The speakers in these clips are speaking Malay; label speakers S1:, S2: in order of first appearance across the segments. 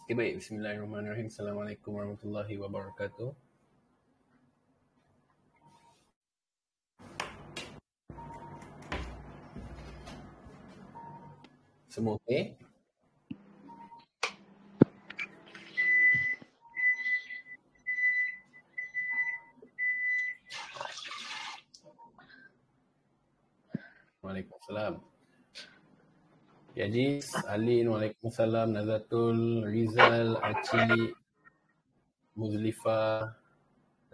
S1: Okay, baik. Bismillahirrahmanirrahim. Assalamualaikum warahmatullahi wabarakatuh. Semua okey? Waalaikumsalam. Ya, Aziz, Alin, Waalaikumsalam, Nazatul, Rizal, Aci, Muzlifah,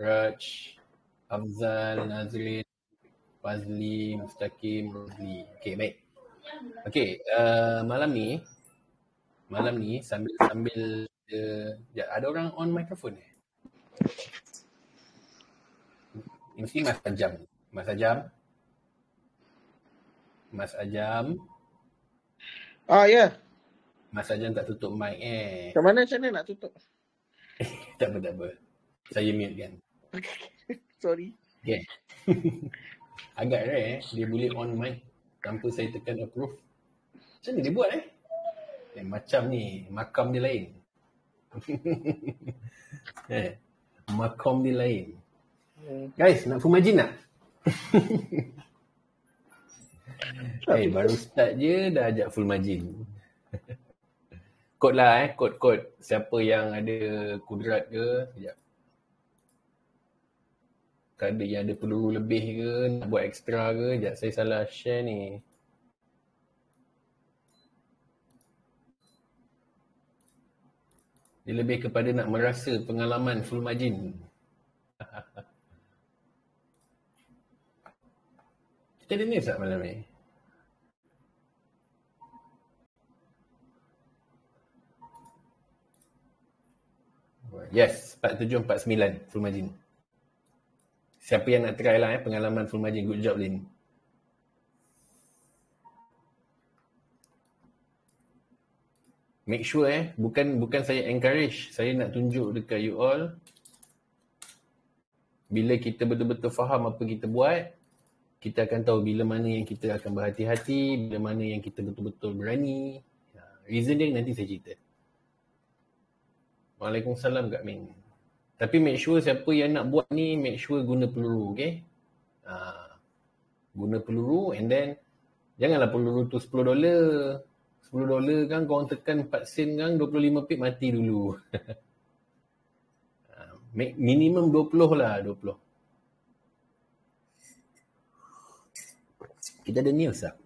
S1: Raj, Afzal, Nazrin, Fazli, Mustaqim, Rosli. Okey, baik. Okey, malam ni sambil ada orang on mikrofon eh? Mesti Mas Ajam. Mas Ajam.
S2: Ya.
S1: Mas Ajam tak tutup mic
S2: Kat mana macam mana nak tutup?
S1: Tak apa. Saya mute kan.
S2: Sorry.
S1: Okay. Agak rare dia boleh on mic tanpa saya tekan approve. Macam mana dia buat macam ni, makam dia lain. Makam dia lain. Guys, nak fumajin tak? Baru start je dah ajak full margin. Kod lah kod. Siapa yang ada kudrat ke, sekejap. Ada yang ada peluru lebih ke, nak buat ekstra ke, sekejap saya salah share ni. Dia lebih kepada nak merasa pengalaman full margin. Kita ada news tak malam ni? Yes, 4749 full margin. Siapa yang nak try lah pengalaman full margin. Good job, Lin. Make sure bukan saya encourage, saya nak tunjuk dekat you all. Bila kita betul-betul faham apa kita buat, kita akan tahu bila mana yang kita akan berhati-hati, bila mana yang kita betul-betul berani. Reason dia nanti saya cerita. Waalaikumsalam Kak Min. Tapi make sure siapa yang nak buat ni, make sure guna peluru, okay? Guna peluru and then janganlah peluru tu $10. $10 kan korang tekan 4 sen kan 25 pip mati dulu. Minimum 20 lah, 20. Kita ada news tak?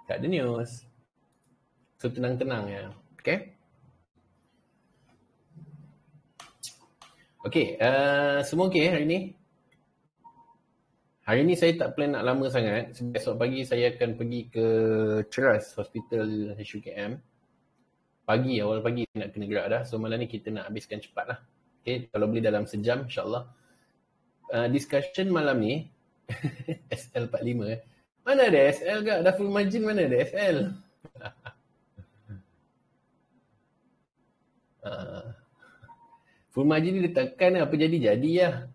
S1: Tak ada news. So tenang-tenang ya. Okay? Okay, semua okay hari ni? Hari ni saya tak plan nak lama sangat. Sebab esok pagi saya akan pergi ke Ceras Hospital HUKM. Awal pagi nak kena gerak dah. So malam ni kita nak habiskan cepat lah. Okay, kalau boleh dalam sejam insyaAllah. Discussion malam ni SL45 Mana ada SL ke? Dah full margin mana ada SL? Full margin ni dia tekan apa jadi lah.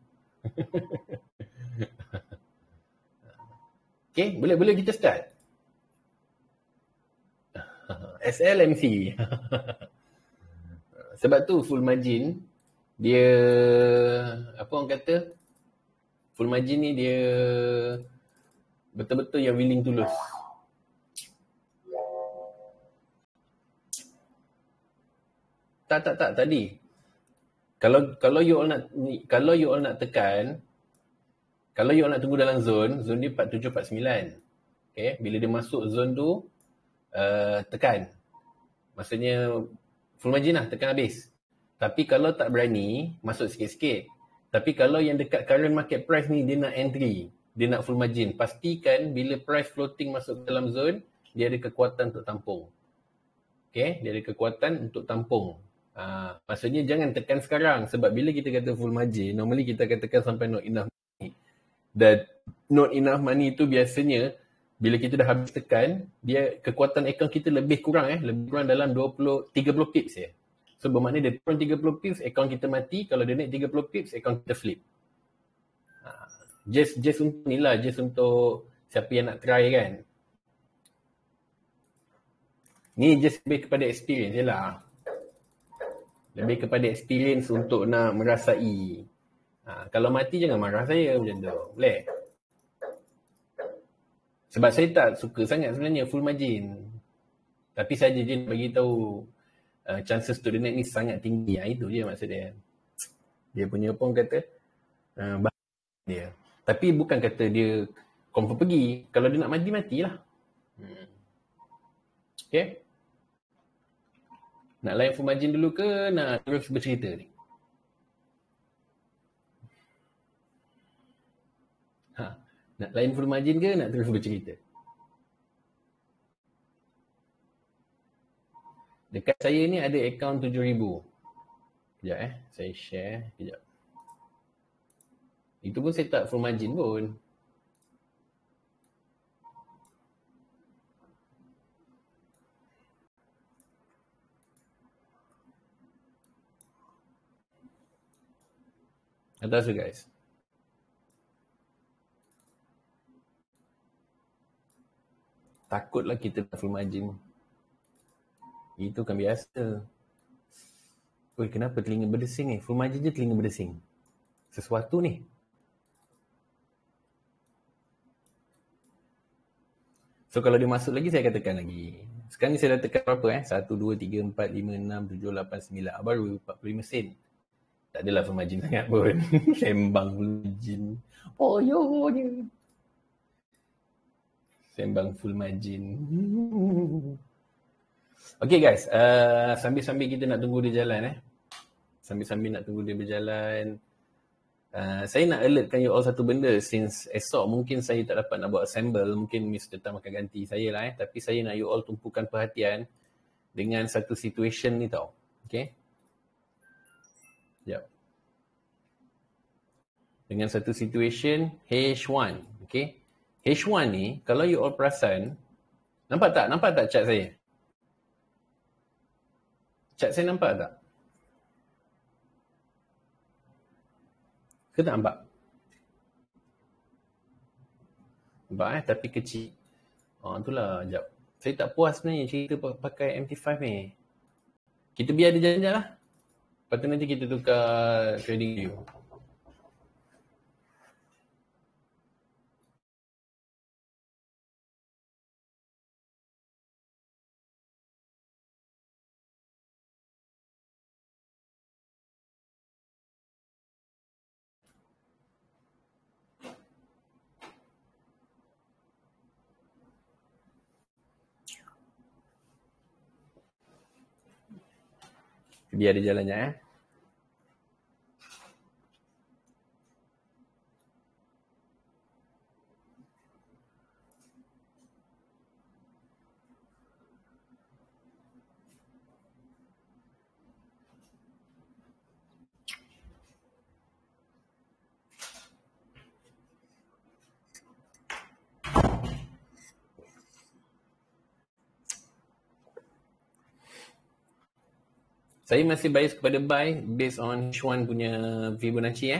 S1: Okay, boleh kita start? SLMC. Sebab tu full margin, dia, apa orang kata, full margin ni dia betul-betul yang willing to lose. Tak tadi. Kalau you all nak tekan, kalau you all nak tunggu dalam zone dia 4749. Okay, bila dia masuk zone tu tekan. Maksudnya full margin lah, tekan habis. Tapi kalau tak berani, masuk sikit-sikit. Tapi kalau yang dekat current market price ni dia nak entry, dia nak full margin, pastikan bila price floating masuk dalam zone, dia ada kekuatan untuk tampung. Okay, dia ada kekuatan untuk tampung. Maksudnya jangan tekan sekarang, sebab bila kita kata full margin, normally kita akan tekan sampai not enough money. Dan not enough money tu biasanya bila kita dah habis tekan, dia kekuatan akaun kita lebih kurang dalam 30 pips je. So bermakna dia turun 30 pips, akaun kita mati. Kalau dia naik 30 pips, akaun kita flip. Just untuk ni lah, just untuk siapa yang nak try kan. Ni just lebih kepada experience je lah. Lebih kepada experience untuk nak merasai. Kalau mati jangan marah saya macam tu. Boleh? Sebab saya tak suka sangat sebenarnya full margin. Tapi saja je bagi tahu chances to the net ni sangat tinggi. Itu je maksud dia. Dia punya pun kata dia. Tapi bukan kata dia confirm pergi. Kalau dia nak mati, matilah. Okay? Nak layan full margin dulu ke nak terus bercerita ni? Nak layan full margin ke nak terus bercerita? Dekat saya ni ada akaun 7,000. Sekejap saya share. Sekejap. Itu pun saya tak full margin pun. Atas tu guys. Takutlah kita tak full margin. Itu kan biasa. Oi, kenapa telinga berdesing ni? Full margin je telinga berdesing. Sesuatu ni. So kalau dia masuk lagi saya akan tekan lagi. Sekarang ni saya dah tekan berapa 1, 2, 3, 4, 5, 6, 7, 8, 9. Baru 45 sen. Tak adalah full margin sangat pun. Sembang full margin. Oh yo je. Sembang full margin. Okay guys, sambil-sambil kita nak tunggu dia jalan Sambil-sambil nak tunggu dia berjalan, saya nak alertkan you all satu benda. Since esok mungkin saya tak dapat nak buat assemble, mungkin Mr. Tam akan ganti saya lah tapi saya nak you all tumpukan perhatian dengan satu situation ni tau. Okay. Sekejap. Dengan satu situation H1. Okay. H1 ni kalau you all perasan, nampak tak chat saya? Chat saya nampak tak? Ke tak nampak? Nampak tapi kecil. Itulah, sekejap. Saya tak puas sebenarnya cerita pakai MT5 ni. Kita biar dia jalan-jalan lah. Lepas tu nanti kita tukar trading view. Biar dia jalannya Saya masih bias kepada buy based on H1 punya Fibonacci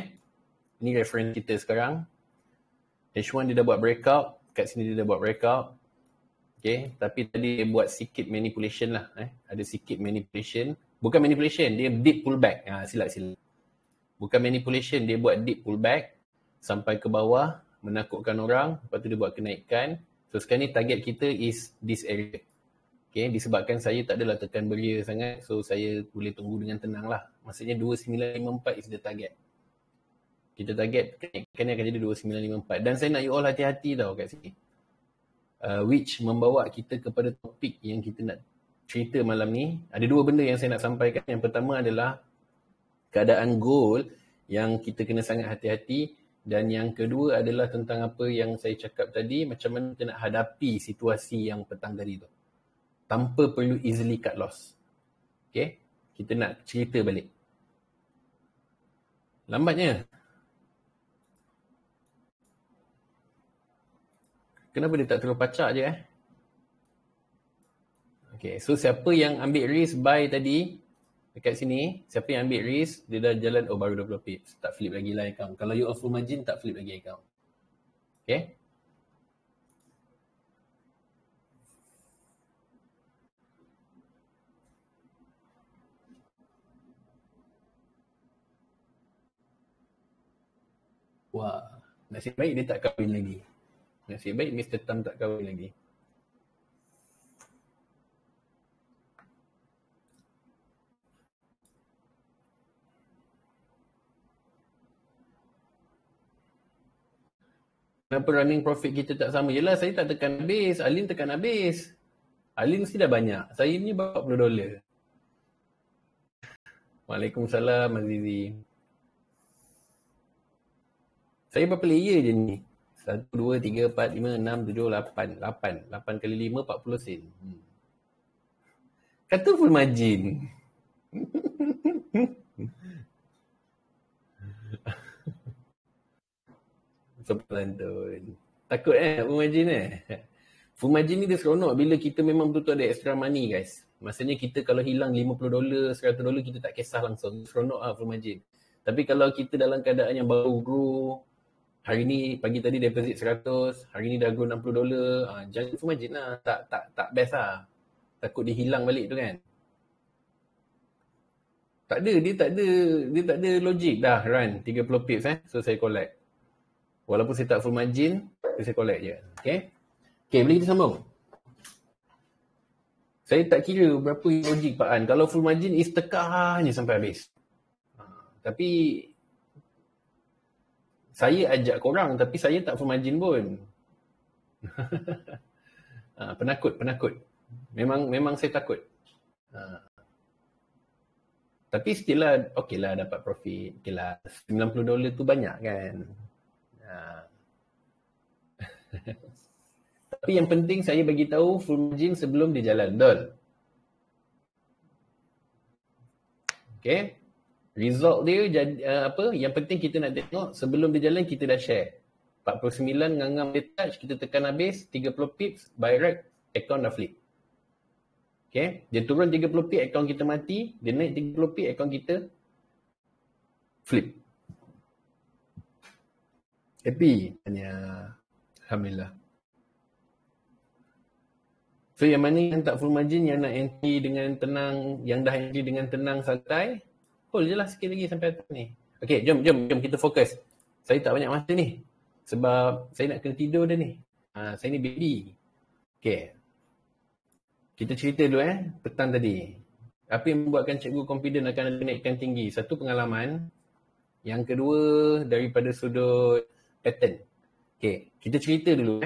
S1: Ini reference kita sekarang. H1 dia dah buat breakout. Kat sini dia dah buat breakout. Okay. Tapi tadi dia buat sikit manipulation lah. Ada sikit manipulation. Bukan manipulation. Dia deep pullback. Silap. Bukan manipulation. Dia buat deep pullback. Sampai ke bawah. Menakutkan orang. Lepas tu dia buat kenaikan. So sekarang ni target kita is this area. Okay, disebabkan saya tak adalah tekan beria sangat, so saya boleh tunggu dengan tenang lah. Maksudnya 2954 is the target. Kita target kenaikan akan jadi 2954. Dan saya nak you all hati-hati tau kat sini. Which membawa kita kepada topik yang kita nak cerita malam ni. Ada dua benda yang saya nak sampaikan. Yang pertama adalah keadaan gold yang kita kena sangat hati-hati. Dan yang kedua adalah tentang apa yang saya cakap tadi, macam mana kita nak hadapi situasi yang petang tadi tu. Tanpa perlu easily cut loss. Okay. Kita nak cerita balik. Lambatnya. Kenapa dia tak terus pacak je Okay. So siapa yang ambil risk buy tadi. Dekat sini. Siapa yang ambil risk. Dia dah jalan. Oh baru 20 pips. Tak flip lagi lah account. Kalau you off full margin. Tak flip lagi account. Okay. Wah, nasib baik dia tak kahwin lagi. Nasib baik Mr. Tam tak kahwin lagi. Kenapa running profit kita tak sama? Yelah, saya tak tekan habis. Alin tekan habis. Alin mesti dah banyak. Saya ni bawa $40. Waalaikumsalam Azizi. Saya berapa layer je ni? 1, 2, 3, 4, 5, 6, 7, 8. 8 kali 5, 40 sen. Kata full margin. Sopan Tun. Takut full margin Full margin ni dia seronok bila kita memang betul-betul ada extra money guys. Maksudnya kita kalau hilang $50, $100 kita tak kisah langsung. Seronok full margin. Tapi kalau kita dalam keadaan yang baru grow, hari ni pagi tadi deposit 100, hari ni dah grow $60, jangan full margin lah. Tak best lah. Takut dia hilang balik tu kan. Tak ada, dia tak ada logik dah run 30 pips so saya collect. Walaupun saya tak full margin, saya collect je. Okay, boleh kita sambung. Saya tak kira berapa logik Pak An. Kalau full margin is tekah je sampai habis. Tapi saya ajak korang tapi saya tak full margin pun. Penakut. Memang saya takut. Tapi still lah, okey lah dapat profit. Okey lah, $90 tu banyak kan. Tapi yang penting saya bagi tahu full margin sebelum dia jalan. Betul? Okay. Result dia apa? Yang penting kita nak tengok sebelum dia jalan kita dah share. 49 ngangam dia touch, kita tekan habis 30 pips, buy right, account dah flip. Okay. Dia turun 30 pips, account kita mati. Dia naik 30 pips, account kita flip. Happy? Tanya. Alhamdulillah. So yang mana yang tak full margin, yang nak entry dengan tenang, yang dah entry dengan tenang santai, hold je lah sikit lagi sampai atas ni. Okay, jom kita fokus. Saya tak banyak masa ni. Sebab saya nak kena tidur dah ni. Saya ni baby. Okay. Kita cerita dulu petang tadi. Apa yang membuatkan cikgu confident akan ada kenaikan tinggi? Satu, pengalaman. Yang kedua, daripada sudut pattern. Okay, kita cerita dulu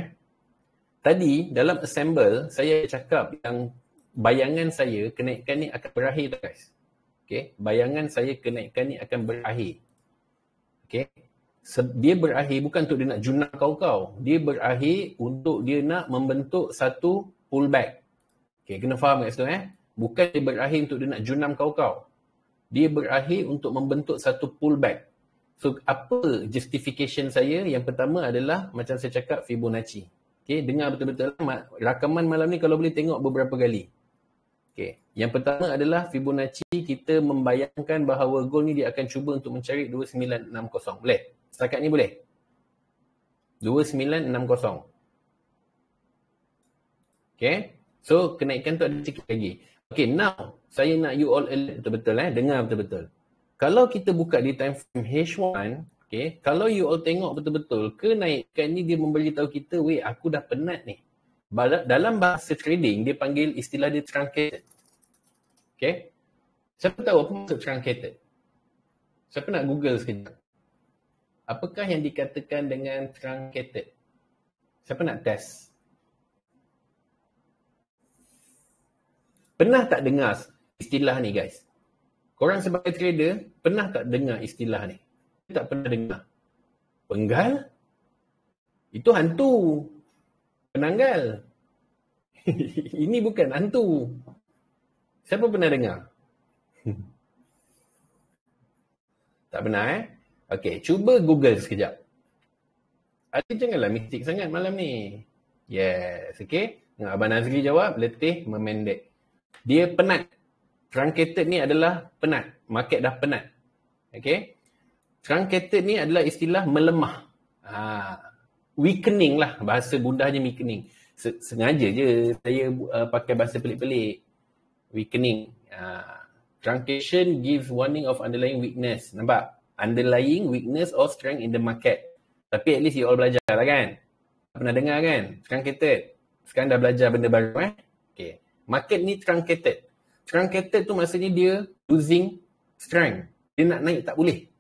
S1: Tadi dalam assemble saya cakap yang bayangan saya kenaikan ni akan berakhir guys. Okay, bayangan saya kenaikan ni akan berakhir. Okay, dia berakhir bukan untuk dia nak junang kau-kau. Dia berakhir untuk dia nak membentuk satu pullback. Okay, kena faham kat situ Bukan dia berakhir untuk dia nak junam kau-kau. Dia berakhir untuk membentuk satu pullback. So, apa justification saya? Yang pertama adalah macam saya cakap Fibonacci. Okay, dengar betul-betul rakaman malam ni kalau boleh tengok beberapa kali. Okay, yang pertama adalah Fibonacci, kita membayangkan bahawa gold ni dia akan cuba untuk mencari 2960. Boleh? Setakat ni boleh? 2960. Okay, so kenaikan tu ada sikit lagi. Okay, now saya nak you all alert betul-betul dengar betul-betul. Kalau kita buka di time frame H1, okay, kalau you all tengok betul-betul, kenaikan ni dia memberitahu kita, weh, aku dah penat ni. Dalam bahasa trading, dia panggil istilah dia truncated. Okay. Siapa tahu apa maksud truncated? Siapa nak Google sekejap? Apakah yang dikatakan dengan truncated? Siapa nak test? Pernah tak dengar istilah ni guys? Korang sebagai trader, pernah tak dengar istilah ni? Tak pernah dengar. Penggal? Itu hantu. Penanggal. Ini bukan hantu. Siapa pernah dengar? Tak pernah Okey, cuba Google sekejap. Adik janganlah mistik sangat malam ni. Yes, okey. Abang Nazri jawab, letih memendek. Dia penat. Truncated ni adalah penat. Market dah penat. Okey. Truncated ni adalah istilah melemah. Weakening lah. Bahasa mudahnya weakening. Sengaja je saya pakai bahasa pelik-pelik. Weakening. Truncation gives warning of underlying weakness. Nampak? Underlying weakness or strength in the market. Tapi at least you all belajar lah kan. Pernah dengar kan? Truncated. Sekarang dah belajar benda baru Okay. Market ni truncated. Truncated tu maksudnya dia losing strength. Dia nak naik tak boleh.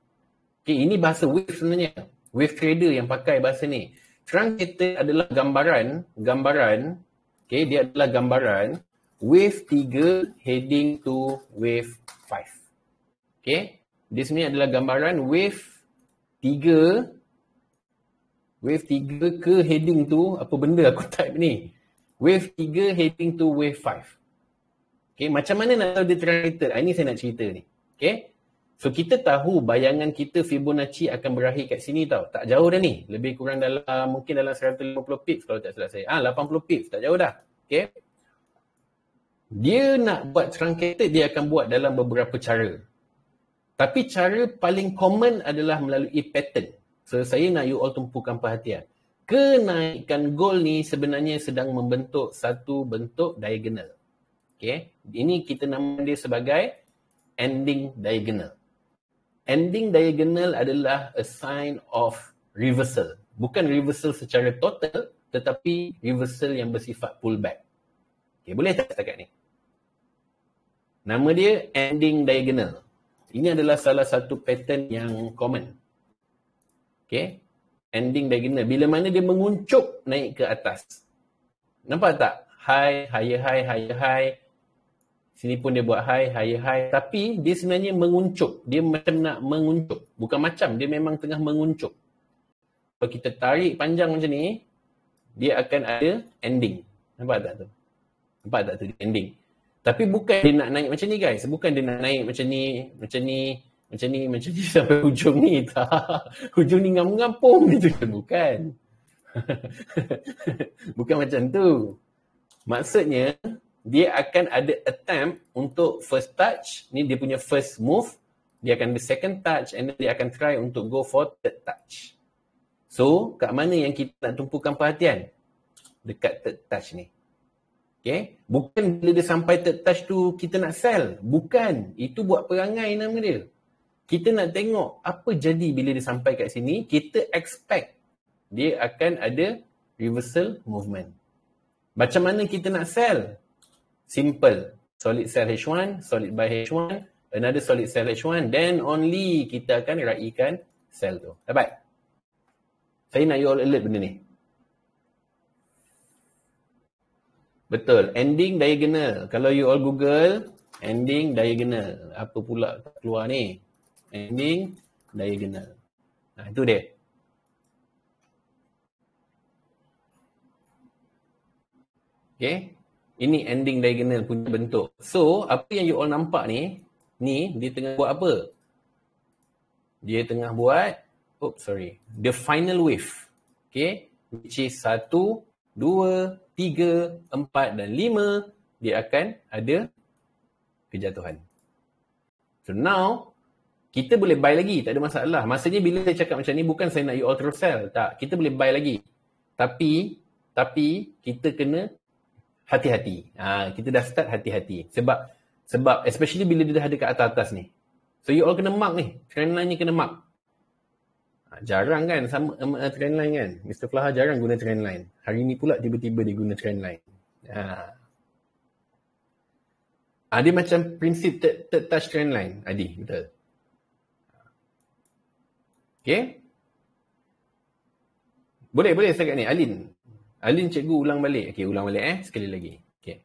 S1: Okay, ini bahasa wave sebenarnya. Wave trader yang pakai bahasa ni. Truncated adalah gambaran, okay, dia adalah gambaran wave 3 heading to wave 5. Okay, dia sebenarnya adalah gambaran wave 3 ke heading tu, apa benda aku type ni. Wave 3 heading to wave 5. Okay, macam mana nak tahu dia truncated? Ini saya nak cerita ni. Okay, so kita tahu bayangan kita Fibonacci akan berakhir kat sini tau. Tak jauh dah ni. Lebih kurang dalam, mungkin dalam 150 pips kalau tak salah saya. 80 pips, tak jauh dah. Okay. Dia nak buat truncated, dia akan buat dalam beberapa cara. Tapi cara paling common adalah melalui pattern. So, saya nak you all tumpukan perhatian. Kenaikan gold ni sebenarnya sedang membentuk satu bentuk diagonal. Okay. Ini kita namakan dia sebagai ending diagonal. Ending diagonal adalah a sign of reversal. Bukan reversal secara total, tetapi reversal yang bersifat pullback. Okay, boleh tak setakat ni? Nama dia ending diagonal. Ini adalah salah satu pattern yang common. Okay. Ending diagonal. Bila mana dia menguncup naik ke atas. Nampak tak? High, higher high, higher high. Sini pun dia buat high, higher high. Tapi dia sebenarnya menguncup. Dia macam nak menguncup. Bukan macam, dia memang tengah menguncup. Kalau kita tarik panjang macam ni, dia akan ada ending. Nampak tak tu? Nampak tak tu ending? Tapi bukan dia nak naik macam ni guys. Bukan dia nak naik macam ni, macam ni sampai hujung ni. Tak. Hujung ni ngam-ngampung gitu. Bukan. Bukan macam tu. Maksudnya, dia akan ada attempt untuk first touch. Ni dia punya first move. Dia akan ada second touch and then dia akan try untuk go for third touch. So, kat mana yang kita nak tumpukan perhatian? Dekat third touch ni. Okay. Bukan bila dia sampai third touch tu kita nak sell. Bukan. Itu buat perangai nama dia. Kita nak tengok apa jadi bila dia sampai kat sini. Kita expect dia akan ada reversal movement. Macam mana kita nak sell? Simple. Solid sell H1, solid buy H1, another solid sell H1, then only kita akan raikan sell tu. Dapat? Saya nak you all alert benda ni. Betul. Ending diagonal. Kalau you all Google, ending diagonal. Apa pula keluar ni? Ending diagonal. Nah, itu dia. Okay. Ini ending diagonal punya bentuk. So, apa yang you all nampak ni dia tengah buat apa? Dia tengah buat, the final wave. Okay. Which is 1, 2, 3, 4 dan 5. Dia akan ada kejatuhan. So now, kita boleh buy lagi. Tak ada masalah. Maksudnya bila saya cakap macam ni, bukan saya nak you all terus sell. Tak. Kita boleh buy lagi. Tapi kita kena hati-hati. Kita dah start hati-hati. Sebab especially bila dia dah ada kat atas-atas ni. So you all kena mark ni. Trendline ni kena mark. Jarang kan sama trendline kan. Mr. Flaha jarang guna trendline. Hari ni pula tiba-tiba dia guna trendline. Dia macam prinsip third touch trendline. Adi, betul. Okay. Boleh setakat ni. Alin cikgu ulang balik. Okay, ulang balik sekali lagi. Okay.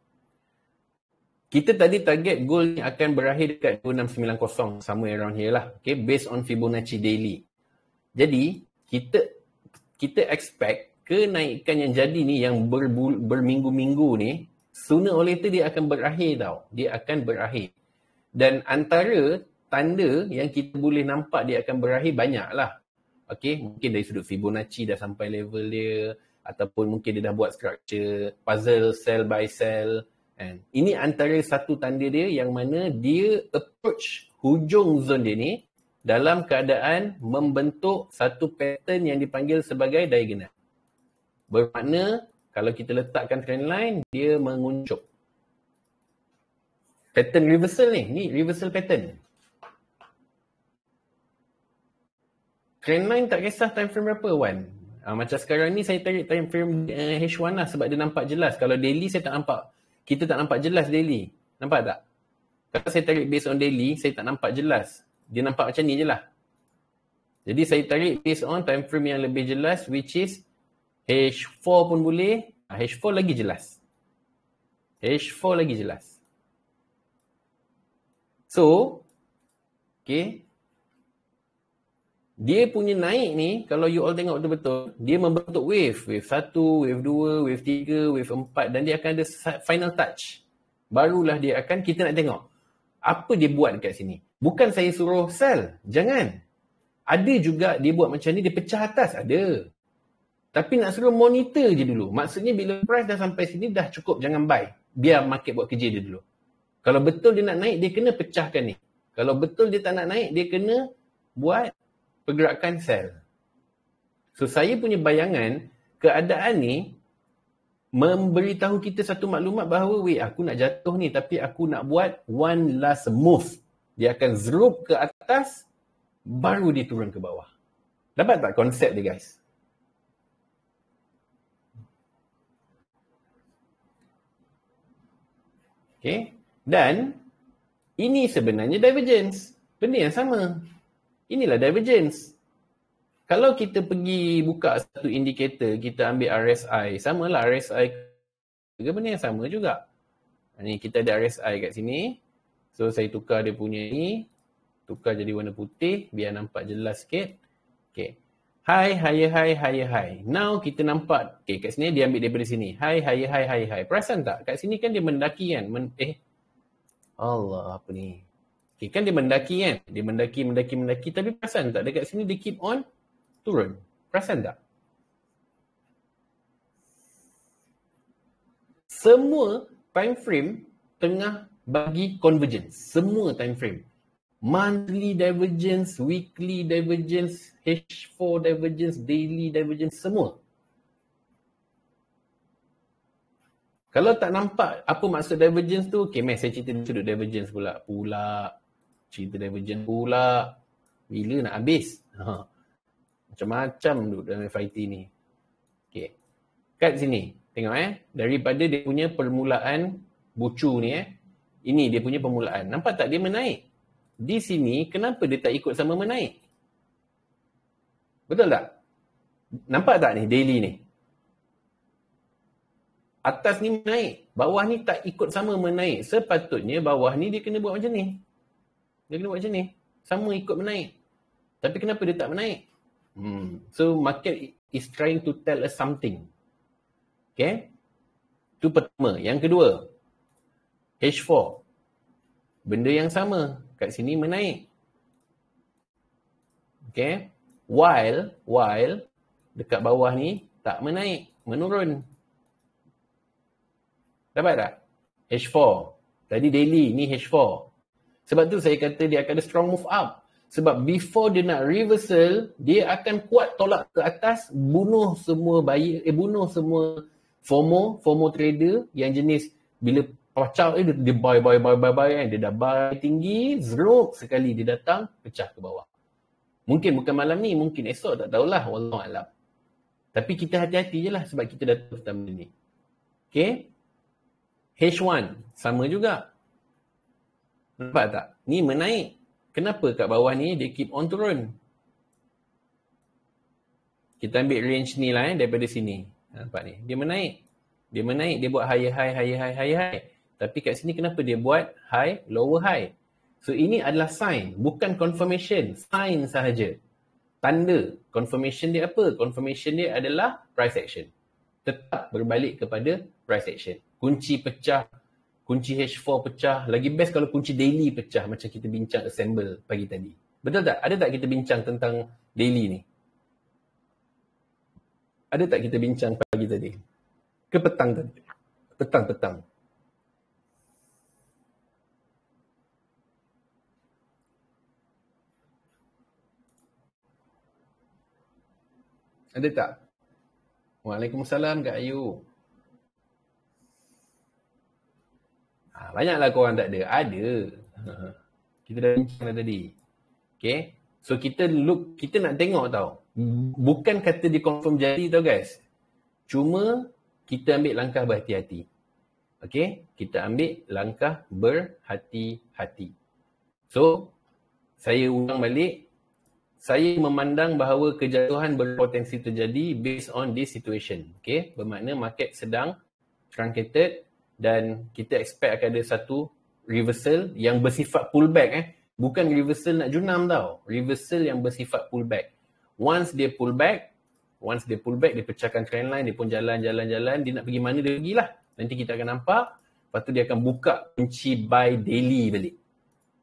S1: Kita tadi target goal ni akan berakhir dekat 2690, somewhere around here lah. Okay, based on Fibonacci daily. Jadi, kita expect kenaikan yang jadi ni, yang berminggu-minggu ni, sooner or later dia akan berakhir tau. Dia akan berakhir. Dan antara tanda yang kita boleh nampak dia akan berakhir banyak lah. Okay, mungkin dari sudut Fibonacci dah sampai level dia, ataupun mungkin dia dah buat structure, puzzle, sell by sell. And ini antara satu tanda dia yang mana dia approach hujung zone dia ni dalam keadaan membentuk satu pattern yang dipanggil sebagai diagonal. Bermakna kalau kita letakkan trendline, dia menguncup. Pattern reversal ni reversal pattern. Trendline tak kisah time frame berapa, Wan. Macam sekarang ni saya tarik time frame H1 lah sebab dia nampak jelas. Kalau daily saya tak nampak. Kita tak nampak jelas daily. Nampak tak? Kalau saya tarik based on daily, saya tak nampak jelas. Dia nampak macam ni je lah. Jadi saya tarik based on time frame yang lebih jelas, which is H4 pun boleh. H4 lagi jelas. H4 lagi jelas. So, okay. Dia punya naik ni, kalau you all tengok betul-betul, dia membentuk wave. Wave 1, wave 2, wave 3, wave 4 dan dia akan ada final touch. Barulah dia akan, kita nak tengok. Apa dia buat dekat sini? Bukan saya suruh sell. Jangan. Ada juga dia buat macam ni, dia pecah atas. Ada. Tapi nak suruh monitor je dulu. Maksudnya bila price dah sampai sini, dah cukup. Jangan buy. Biar market buat kerja dia dulu. Kalau betul dia nak naik, dia kena pecahkan ni. Kalau betul dia tak nak naik, dia kena buat pergerakan sell. So saya punya bayangan, keadaan ni memberitahu kita satu maklumat bahawa wait, aku nak jatuh ni tapi aku nak buat one last move. Dia akan zerup ke atas, baru dia turun ke bawah. Dapat tak konsep dia, guys? Okay. Dan ini sebenarnya divergence. Benda yang sama. Inilah divergence. Kalau kita pergi buka satu indikator, kita ambil RSI, samalah RSI juga benda yang sama juga. Ni kita ada RSI kat sini. So saya tukar dia punya ni, tukar jadi warna putih biar nampak jelas sikit. Okay. High, higher high, higher high. Now kita nampak, okay, kat sini dia ambil daripada sini. High, higher high, higher high. Perasan tak? Kat sini kan dia mendaki kan? Allah, apa ni? Okay, kan dia mendaki kan? Dia mendaki. Tapi perasan tak? Dekat sini dia keep on turun. Perasan tak? Semua time frame tengah bagi convergence. Semua time frame. Monthly divergence, weekly divergence, H4 divergence, daily divergence, semua. Kalau tak nampak apa maksud divergence tu, okay, saya cerita sudut divergence pula. Cerita divergence pula. Bila nak habis? Macam-macam duduk dalam FIT ni. Okay. Kat sini. Tengok daripada dia punya permulaan bucu ni ini dia punya permulaan. Nampak tak dia menaik? Di sini, kenapa dia tak ikut sama menaik? Betul tak? Nampak tak ni, daily ni? Atas ni menaik. Bawah ni tak ikut sama menaik. Sepatutnya bawah ni dia kena buat macam ni. Dia kena buat macam ni. Sama ikut menaik. Tapi kenapa dia tak menaik? So, market is trying to tell us something. Okay? Itu pertama. Yang kedua, H4. Benda yang sama. Kat sini menaik. Okay? While dekat bawah ni tak menaik. Menurun. Dapat tak? H4. Tadi daily, ni H4. Sebab tu saya kata dia akan ada strong move up. Sebab before dia nak reversal, dia akan kuat tolak ke atas, bunuh semua buyer, bunuh semua FOMO trader yang jenis bila pecah dia buy kan. Dia dah buy tinggi, zeruk sekali dia datang, pecah ke bawah. Mungkin bukan malam ni, mungkin esok, tak tahulah, wallahualam. Tapi kita hati-hati je lah sebab kita dah tahu pertama ni. Okay? H1, sama juga. Nampak tak? Ni menaik. Kenapa kat bawah ni dia keep on turun? Kita ambil range ni lah daripada sini. Nampak ni? Dia menaik. Dia buat higher high. Tapi kat sini kenapa dia buat high, lower high? So ini adalah sign, bukan confirmation. Sign sahaja. Tanda. Confirmation dia apa? Confirmation dia adalah price action. Tetap berbalik kepada price action. Kunci pecah, kunci H4 pecah. Lagi best kalau kunci daily pecah macam kita bincang assemble pagi tadi. Betul tak? Ada tak kita bincang tentang daily ni? Ada tak kita bincang pagi tadi? Ke petang tadi? Petang. Ada tak? Waalaikumsalam Kak Ayu. Banyaklah korang tak ada. Ada. Kita dah bincang dah tadi. Okay. So kita nak tengok tau. Bukan kata dia confirm jadi tau guys. Cuma kita ambil langkah berhati-hati. Okay? Kita ambil langkah berhati-hati. So, saya ulang balik. Saya memandang bahawa kejatuhan berpotensi terjadi based on this situation. Okay? Bermakna market sedang truncated dan kita expect akan ada satu reversal yang bersifat pullback. Bukan reversal nak junam tau. Reversal yang bersifat pullback. Once dia pullback, dia pecahkan trendline, dia pun jalan, dia nak pergi mana dia pergilah. Nanti kita akan nampak. Lepas tu dia akan buka kunci buy daily balik.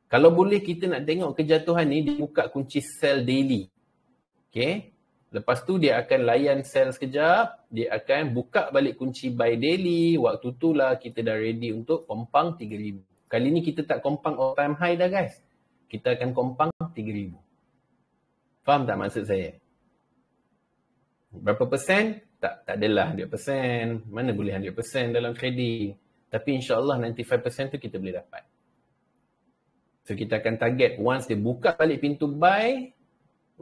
S1: Kalau boleh kita nak tengok kejatuhan ni, dia buka kunci sell daily. Okay. Lepas tu dia akan layan sell sekejap. Dia akan buka balik kunci buy daily. Waktu tu lah kita dah ready untuk kompang 3,000. Kali ni kita tak kompang all time high dah guys. Kita akan kompang 3,000. Faham tak maksud saya? Berapa persen? Tak adalah 100%. Mana boleh 100% dalam trading. Tapi insyaAllah 95% tu kita boleh dapat. So kita akan target once dia buka balik pintu buy,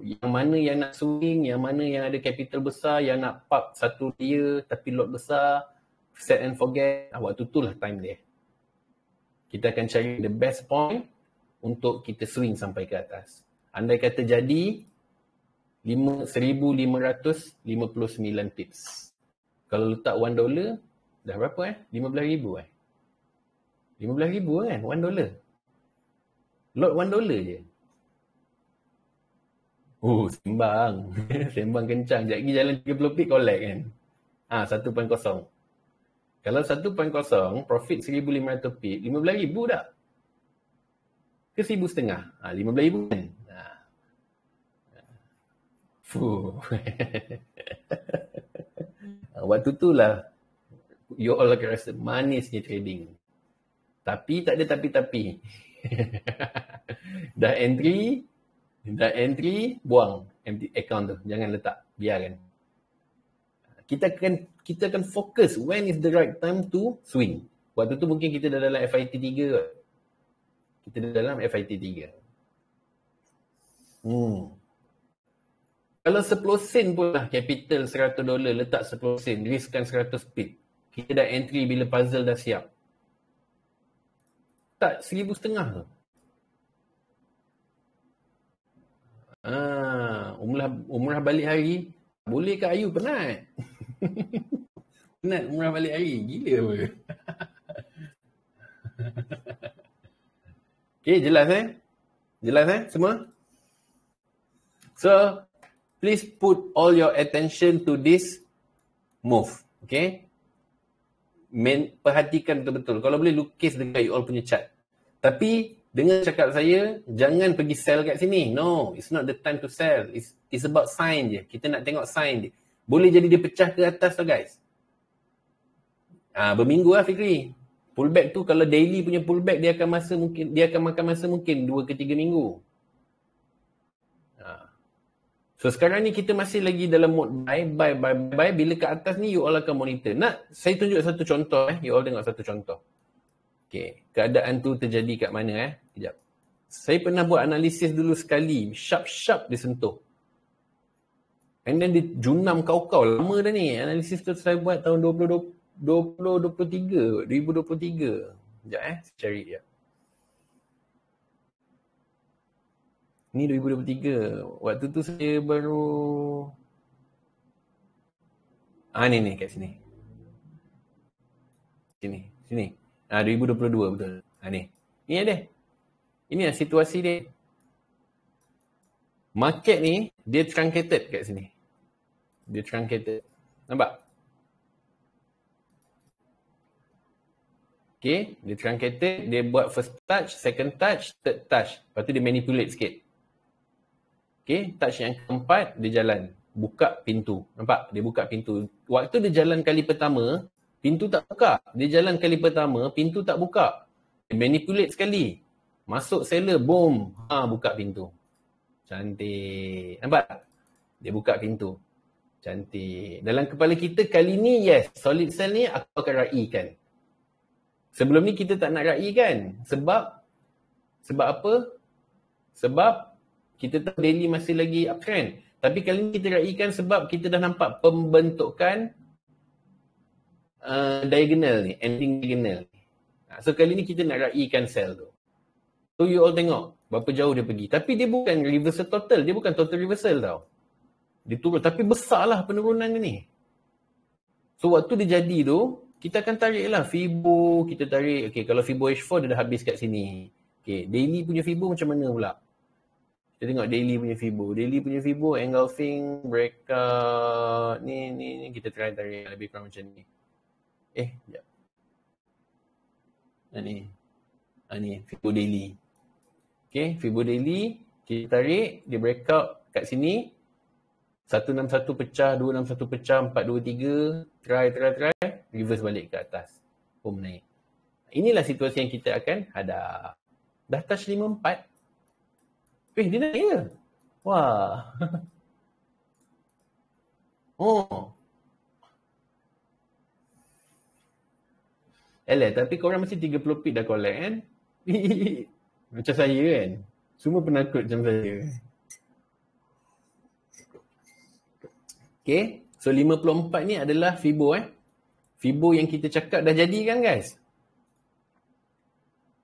S1: yang mana yang nak swing, yang mana yang ada capital besar, yang nak park satu dia tapi lot besar, set and forget, waktu tu lah time dia. Kita akan cari the best point untuk kita swing sampai ke atas. Andai kata jadi 1,559 pips. Kalau letak $1, dah berapa 15,000 15,000 kan, $1. Lot $1 je. Oh, sembang. Sembang kencang. Sekejap lagi jalan 30 pip collect kan. 1.0. Kalau 1.0, profit 1,500 pip, 15,000 dah. Ke 1,500? 15,000 kan? Fuh. Waktu tu lah you all akan rasa manisnya trading. Tapi tak ada tapi-tapi. Dah entry, buang empty account tu. Jangan letak, biarkan. Kita akan fokus when is the right time to swing. Waktu tu mungkin kita dah dalam FIT 3. Kita dah dalam FIT 3. Kalau 10 sen pun lah capital $100 letak 10 sen, riskkan 100 pip. Kita dah entry bila puzzle dah siap. Tak 1,500 tu. Umrah balik hari. Boleh ke Ayu? Penat. Penat umrah balik hari. Gila apa? Okay, jelas Jelas semua? So, please put all your attention to this move. Okay? Perhatikan betul-betul. Kalau boleh lukis dekat you all punya chart. Tapi dengan cakap saya, jangan pergi sell kat sini. No, it's not the time to sell. It's about sign je. Kita nak tengok sign je. Boleh jadi dia pecah ke atas tu guys. Berminggu lah Fikri. Pullback tu kalau daily punya pullback dia akan makan masa mungkin 2 ke 3 minggu. So sekarang ni kita masih lagi dalam mode buy. Bila ke atas ni you all akan monitor. Saya tunjuk satu contoh You all tengok satu contoh. Okay, keadaan tu terjadi kat mana Kejap. Saya pernah buat analisis dulu sekali. Sharp dia sentuh. And then dia junam kau-kau. Lama dah ni. Analisis tu saya buat tahun 2023. Sekejap saya cari je. Ni 2023. Waktu tu saya baru... Ni kat sini. Sini. 2022 betul. Ni ada. Ini lah situasi dia. Market ni, dia truncated kat sini. Dia truncated. Nampak? Okay, dia truncated. Dia buat first touch, second touch, third touch. Lepas tu dia manipulate sikit. Okay, touch yang keempat, dia jalan. Buka pintu. Nampak? Dia buka pintu. Waktu dia jalan kali pertama, pintu tak buka. Dia jalan kali pertama, pintu tak buka. Dia manipulate sekali. Masuk seller, boom. Buka pintu. Cantik. Nampak? Dia buka pintu. Cantik. Dalam kepala kita kali ni, yes. Solid sell ni aku akan raikan. Sebelum ni kita tak nak raikan. Sebab apa? Sebab Kita tahu daily masih lagi uptrend. Tapi kali ni kita raikan sebab kita dah nampak pembentukan diagonal ni, ending diagonal. So kali ni kita nak raikan sell tu. So you all tengok berapa jauh dia pergi. Tapi dia bukan reversal total. Dia bukan total reversal tau. Dia turun. Tapi besarlah penurunan ni. So waktu dia jadi tu, kita akan tarik lah Fibo. Kita tarik, okay, kalau Fibo H4 dia dah habis kat sini. Okay, daily punya Fibo macam mana pula? Kita tengok daily punya Fibo. Daily punya Fibo, engulfing, breakout. Ni. Kita try tarik lebih kurang macam ni. Sekejap. Ni, Fibo daily. Okay, Fibo daily, kita tarik, dia breakout kat sini. 161 pecah, 261 pecah, 423, try, reverse balik ke atas. Naik. Inilah situasi yang kita akan hadap. Dah touch 54. Dia naik ke? Wah. Tapi korang mesti 30 pip dah collect kan? Macam saya kan? Semua penakut macam saya. Okay, so 54 ni adalah Fibo Fibo yang kita cakap dah jadi kan guys?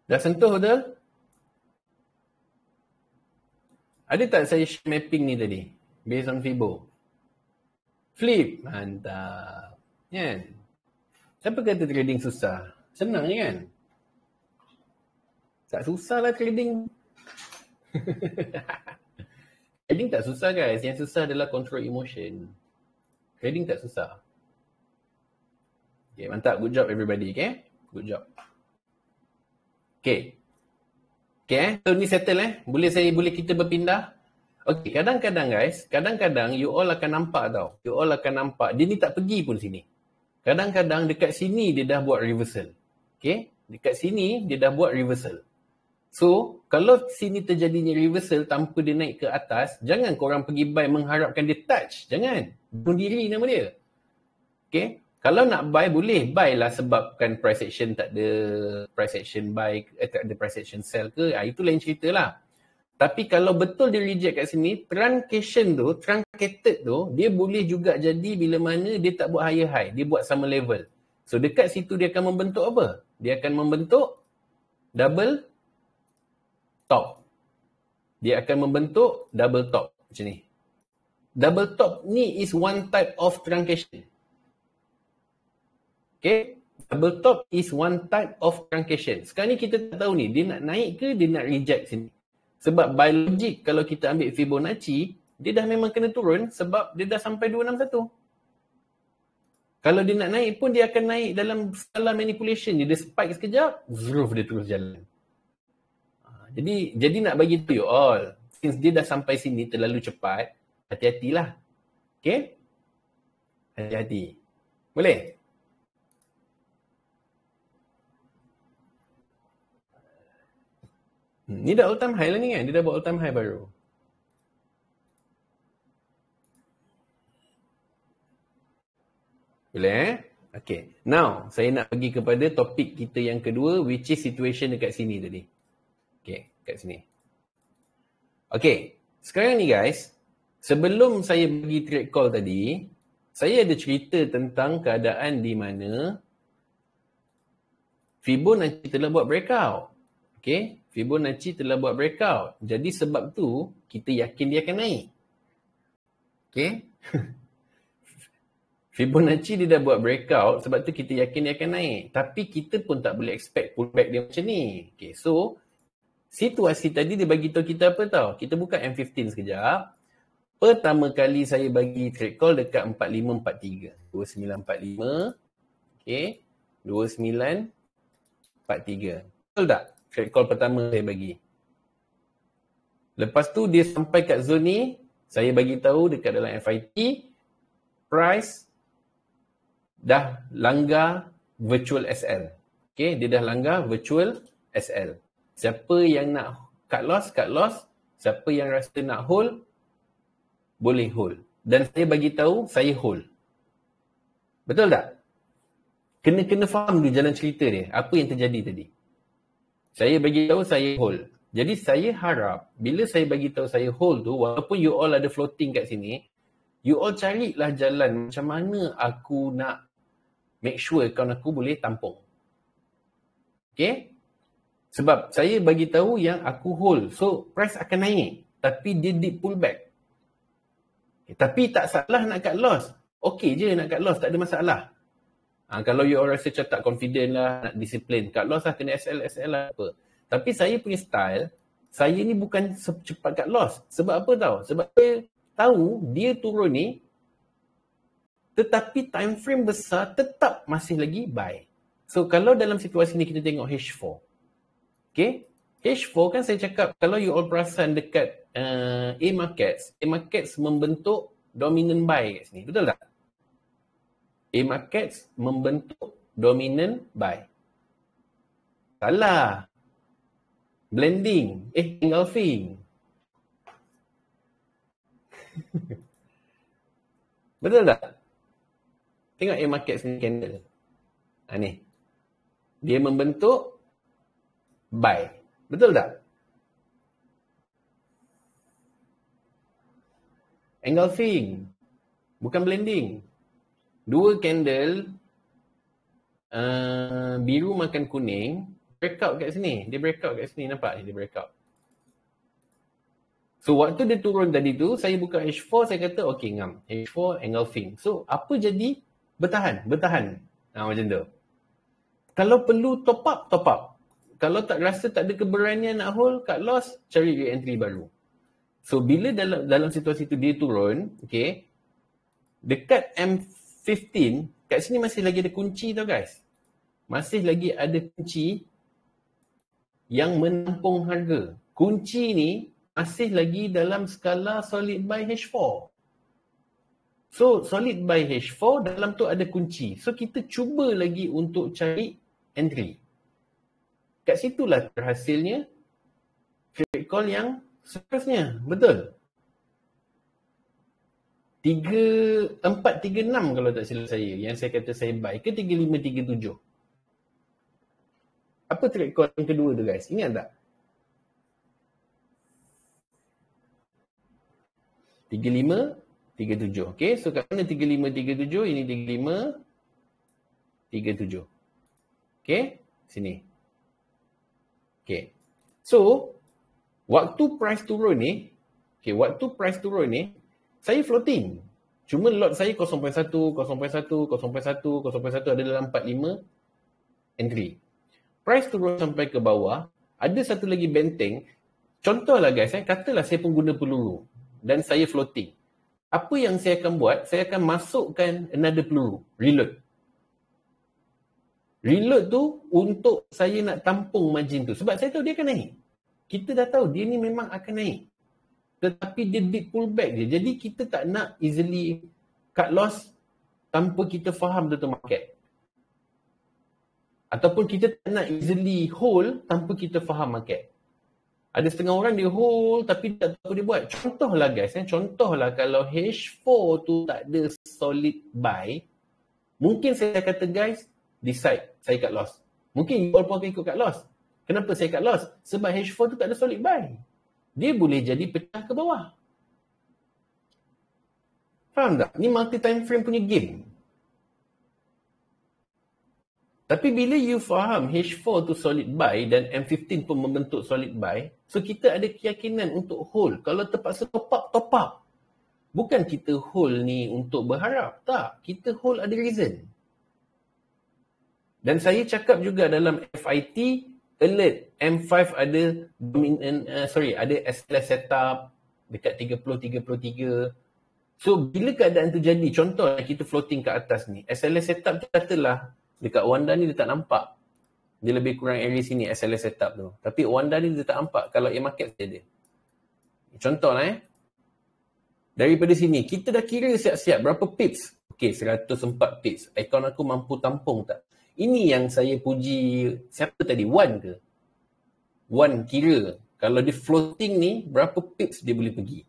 S1: Dah sentuh betul? Ada tak saya share mapping ni tadi? Based on Fibo. Flip. Mantap. Kan? Siapa kata trading susah? Senang je kan? Tak susah lah trading. Trading tak susah guys. Yang susah adalah control emotion. Trading tak susah. Okay, mantap. Good job everybody. Okay? Good job. Okay. Okay, so ni settle Boleh kita berpindah? Okay, kadang-kadang guys. Kadang-kadang you all akan nampak tau. You all akan nampak. Dia ni tak pergi pun sini. Kadang-kadang dekat sini dia dah buat reversal. Okay? Dekat sini dia dah buat reversal. So, kalau sini terjadinya reversal tanpa dia naik ke atas, jangan korang pergi buy mengharapkan dia touch. Jangan. Bunuh diri nama dia. Okay? Kalau nak buy, boleh buy lah sebabkan price action tak ada price action buy, tak ada price action sell ke. Itu lain cerita lah. Tapi kalau betul dia reject kat sini, truncated tu, dia boleh juga jadi bila mana dia tak buat higher high. Dia buat sama level. So, dekat situ dia akan membentuk apa? Dia akan membentuk double top. Dia akan membentuk double top. Macam ni. Double top ni is one type of truncation. Okay. Double top is one type of truncation. Sekarang ni kita tak tahu ni. Dia nak naik ke dia nak reject sini. Sebab by logic kalau kita ambil Fibonacci, dia dah memang kena turun sebab dia dah sampai 261. Kalau dia nak naik pun dia akan naik dalam skala manipulation. Dia spike sekejap, zruf dia terus jalan. Jadi nak bagi tu you all. Since dia dah sampai sini terlalu cepat, hati-hatilah. Okay? Hati-hati. Boleh? Ni dah all time high lah ni kan? Dia dah buat all time high baru. Boleh Okay. Now, saya nak pergi kepada topik kita yang kedua, which is situation dekat sini tadi. Okay, kat sini. Okay, sekarang ni guys, sebelum saya bagi trade call tadi, saya ada cerita tentang keadaan di mana Fibonacci telah buat breakout. Okay, Fibonacci telah buat breakout. Jadi sebab tu, kita yakin dia akan naik. Okay. Fibonacci dia dah buat breakout, sebab tu kita yakin dia akan naik. Tapi kita pun tak boleh expect pullback dia macam ni. Okay, so situasi tadi dia bagi tahu kita apa tau. Kita buka M15 sekejap. Pertama kali saya bagi trade call dekat 4543. 2945. Okay. 2943. Betul tak? Trade call pertama saya bagi. Lepas tu dia sampai kat zone ni, saya bagi tahu dekat dalam FIT, price dah langgar virtual SL. Okay, dia dah langgar virtual SL. Siapa yang nak cut loss. Siapa yang rasa nak hold, boleh hold. Dan saya bagi tahu saya hold. Betul tak? Kena faham dulu jalan cerita dia. Apa yang terjadi tadi. Saya bagi tahu saya hold. Jadi saya harap bila saya bagi tahu saya hold tu, walaupun you all ada floating kat sini, you all carilah jalan macam mana aku nak make sure account aku boleh tampung. Okay? Sebab saya bagi tahu yang aku hold. So price akan naik. Tapi dia did pull back. Okay, tapi tak salah nak cut loss. Okay je nak cut loss. Tak ada masalah. Kalau you all rasa macam tak confident lah, nak disiplin, cut loss lah, kena SL lah apa. Tapi saya punya style, saya ni bukan cepat cut loss. Sebab apa tahu? Sebab saya tahu dia turun ni, tetapi time frame besar tetap masih lagi buy. So kalau dalam situasi ni kita tengok H4. Okay? H4 kan saya cakap, kalau you all perasan dekat A-Markets membentuk dominant buy kat sini. Betul tak? A-Markets membentuk dominant buy. Salah. Blending. Engulfing. Betul tak? Tengok A-Markets ni candle. Ni. Dia membentuk buy. Betul tak? Engulfing. Bukan blending. Dua candle biru makan kuning, breakout kat sini. Dia breakout kat sini, nampak ni dia breakout. So waktu dia turun tadi tu, saya buka H4, saya kata okay ngam. H4 engulfing. So apa jadi? Bertahan. Macam tu. Kalau perlu top up. Kalau tak rasa tak ada keberanian nak hold, cut loss, cari re-entry baru. So bila dalam situasi tu dia turun, okay, dekat M15, kat sini masih lagi ada kunci tau guys. Masih lagi ada kunci yang menampung harga. Kunci ni masih lagi dalam skala solid buy H4. So solid buy H4, dalam tu ada kunci. So kita cuba lagi untuk cari entry. Kat situlah terhasilnya trade call yang seterusnya. Betul? 436 kalau tak silap saya, yang saya kata saya buy ke 3537. Apa trade call yang kedua tu guys? Ingat tak? 3537. Okay, so kat mana 3537? Ini 3537. Okay, sini. Okay, so waktu price turun ni, saya floating. Cuma lot saya 0.1, 0.1, 0.1, 0.1 ada dalam 45 entry. Price turun sampai ke bawah, ada satu lagi benteng. Contohlah guys, katalah saya pengguna peluru dan saya floating. Apa yang saya akan buat? Saya akan masukkan another peluru, reload. Reload tu untuk saya nak tampung margin tu. Sebab saya tahu dia akan naik. Kita dah tahu dia ni memang akan naik. Tetapi dia did pull back je. Jadi kita tak nak easily cut loss tanpa kita faham tentang market. Ataupun kita tak nak easily hold tanpa kita faham market. Ada setengah orang dia hold tapi tak tahu apa dia buat. Contohlah guys, contohlah kalau H4 tu tak ada solid buy, mungkin saya kata guys, decide saya cut loss. Mungkin you all pun akan ikut cut loss. Kenapa saya cut loss? Sebab H4 tu tak ada solid buy. Dia boleh jadi pecah ke bawah. Faham tak? Ni multi time frame punya game. Tapi bila you faham H4 tu solid buy dan M15 pun membentuk solid buy, so kita ada keyakinan untuk hold. Kalau terpaksa top up. Bukan kita hold ni untuk berharap. Tak. Kita hold ada reason. Dan saya cakap juga dalam FIT, alert M5 ada ada SLS setup dekat 30-33. So bila keadaan tu jadi, contoh kita floating kat atas ni, SLS setup tu katalah dekat Wanda ni dia tak nampak. Dia lebih kurang area sini SLS setup tu. Tapi Wanda ni dia tak nampak. Kalau A-Market dia ada. Contohlah daripada sini, kita dah kira siap-siap berapa pips. Okay, 104 pips. Akaun aku mampu tampung tak? Ini yang saya puji, siapa tadi? Wan ke? Wan kira, kalau dia floating ni, berapa pips dia boleh pergi.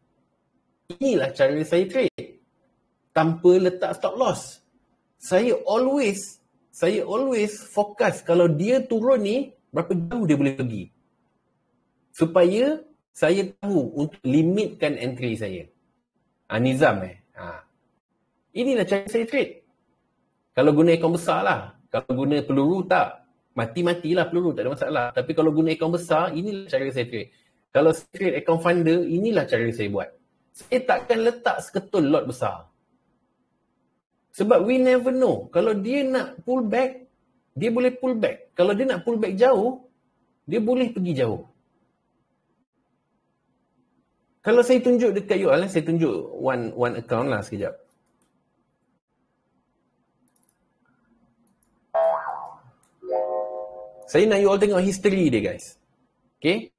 S1: Inilah cara saya trade. Tanpa letak stop loss. Saya always fokus kalau dia turun ni, berapa jauh dia boleh pergi. supaya saya tahu untuk limitkan entry saya. Nizam inilah cara saya trade. Kalau guna akaun besar lah. Kalau guna peluru tak. Mati-matilah peluru, tak ada masalah. Tapi kalau guna akaun besar, inilah cara saya trade. Kalau saya trade akaun funder, inilah cara saya buat. Saya takkan letak seketul lot besar. Sebab we never know. Kalau dia nak pull back, dia boleh pull back. Kalau dia nak pull back jauh, dia boleh pergi jauh. Kalau saya tunjuk dekat you all, saya tunjuk one account lah sekejap. Saya nak you all tengok history dia, guys. Okay?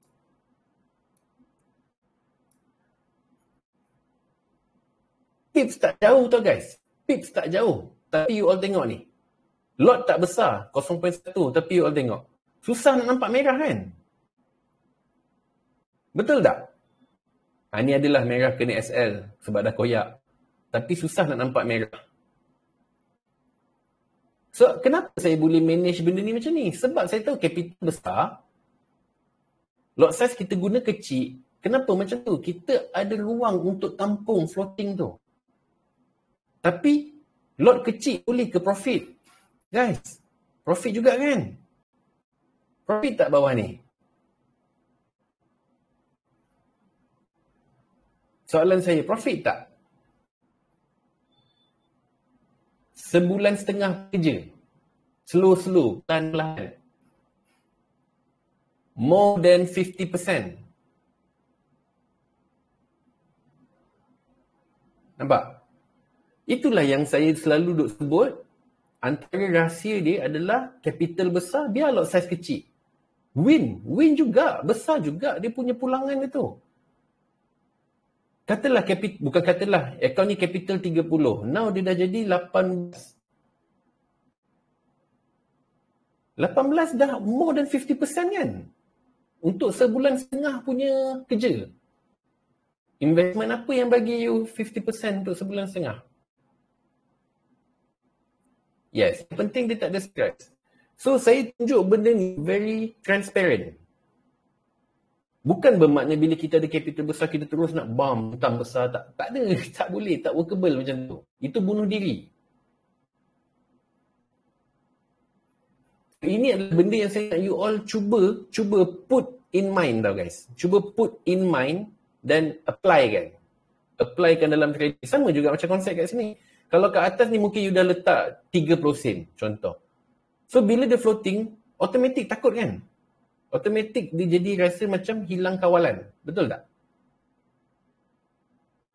S1: Pips tak jauh tau, guys. Pips tak jauh. Tapi you all tengok ni. Lot tak besar, 0.1. Tapi you all tengok. Susah nak nampak merah kan? Betul tak? Ni adalah merah kena SL sebab dah koyak. Tapi susah nak nampak merah. So, kenapa saya boleh manage benda ni macam ni? Sebab saya tahu capital besar, lot size kita guna kecil. Kenapa macam tu? Kita ada ruang untuk tampung floating tu. Tapi, lot kecil boleh ke profit? Guys, profit juga kan? Profit tak bawah ni? Soalan saya, profit tak? Sebulan setengah kerja. Slow-slow, pelan-pelan. More than 50%. Nampak? Itulah yang saya selalu duk sebut. Antara rahsia dia adalah capital besar, biar lot size kecil. Win juga, besar juga dia punya pulangan dia tu. Katalah, bukan katalah, akaun ni capital 30. Now dia dah jadi 18. 18 dah more than 50% kan? Untuk sebulan setengah punya kerja. Investment apa yang bagi you 50% untuk sebulan setengah? Yes, yang penting dia tak ada stress. So, saya tunjuk benda ni very transparent. Bukan bermakna bila kita ada capital besar, kita terus nak bam, hutang besar. Tak ada, tak boleh, tak workable macam tu. Itu bunuh diri. Ini adalah benda yang saya nak you all cuba put in mind tau guys. Cuba put in mind dan apply kan. Applykan dalam trading. Sama juga macam konsep kat sini. Kalau kat atas ni mungkin you dah letak 3% contoh. So bila dia floating, automatic takut kan? Automatic dia jadi rasa macam hilang kawalan. Betul tak?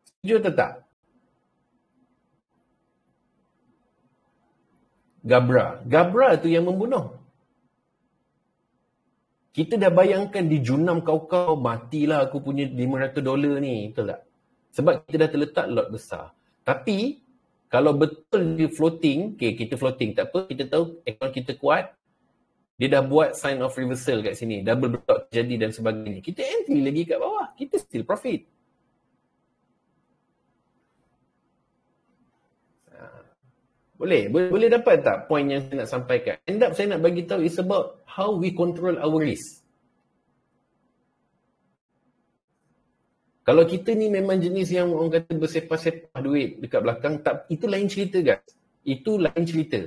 S1: Setuju atau tak? Gabra tu yang membunuh. Kita dah bayangkan di junam kau matilah aku punya $500 ni. Betul tak? Sebab kita dah terletak lot besar. Tapi kalau betul dia floating, okay, kita floating tak apa, kita tahu akaun kita kuat. Dia dah buat sign of reversal kat sini. Double block jadi dan sebagainya. Kita entry lagi kat bawah. Kita still profit. Boleh dapat tak point yang saya nak sampaikan? End up saya nak bagi tahu is about how we control our risk. Kalau kita ni memang jenis yang orang kata bersepah-sepah duit dekat belakang, itu lain cerita guys. Itu lain cerita.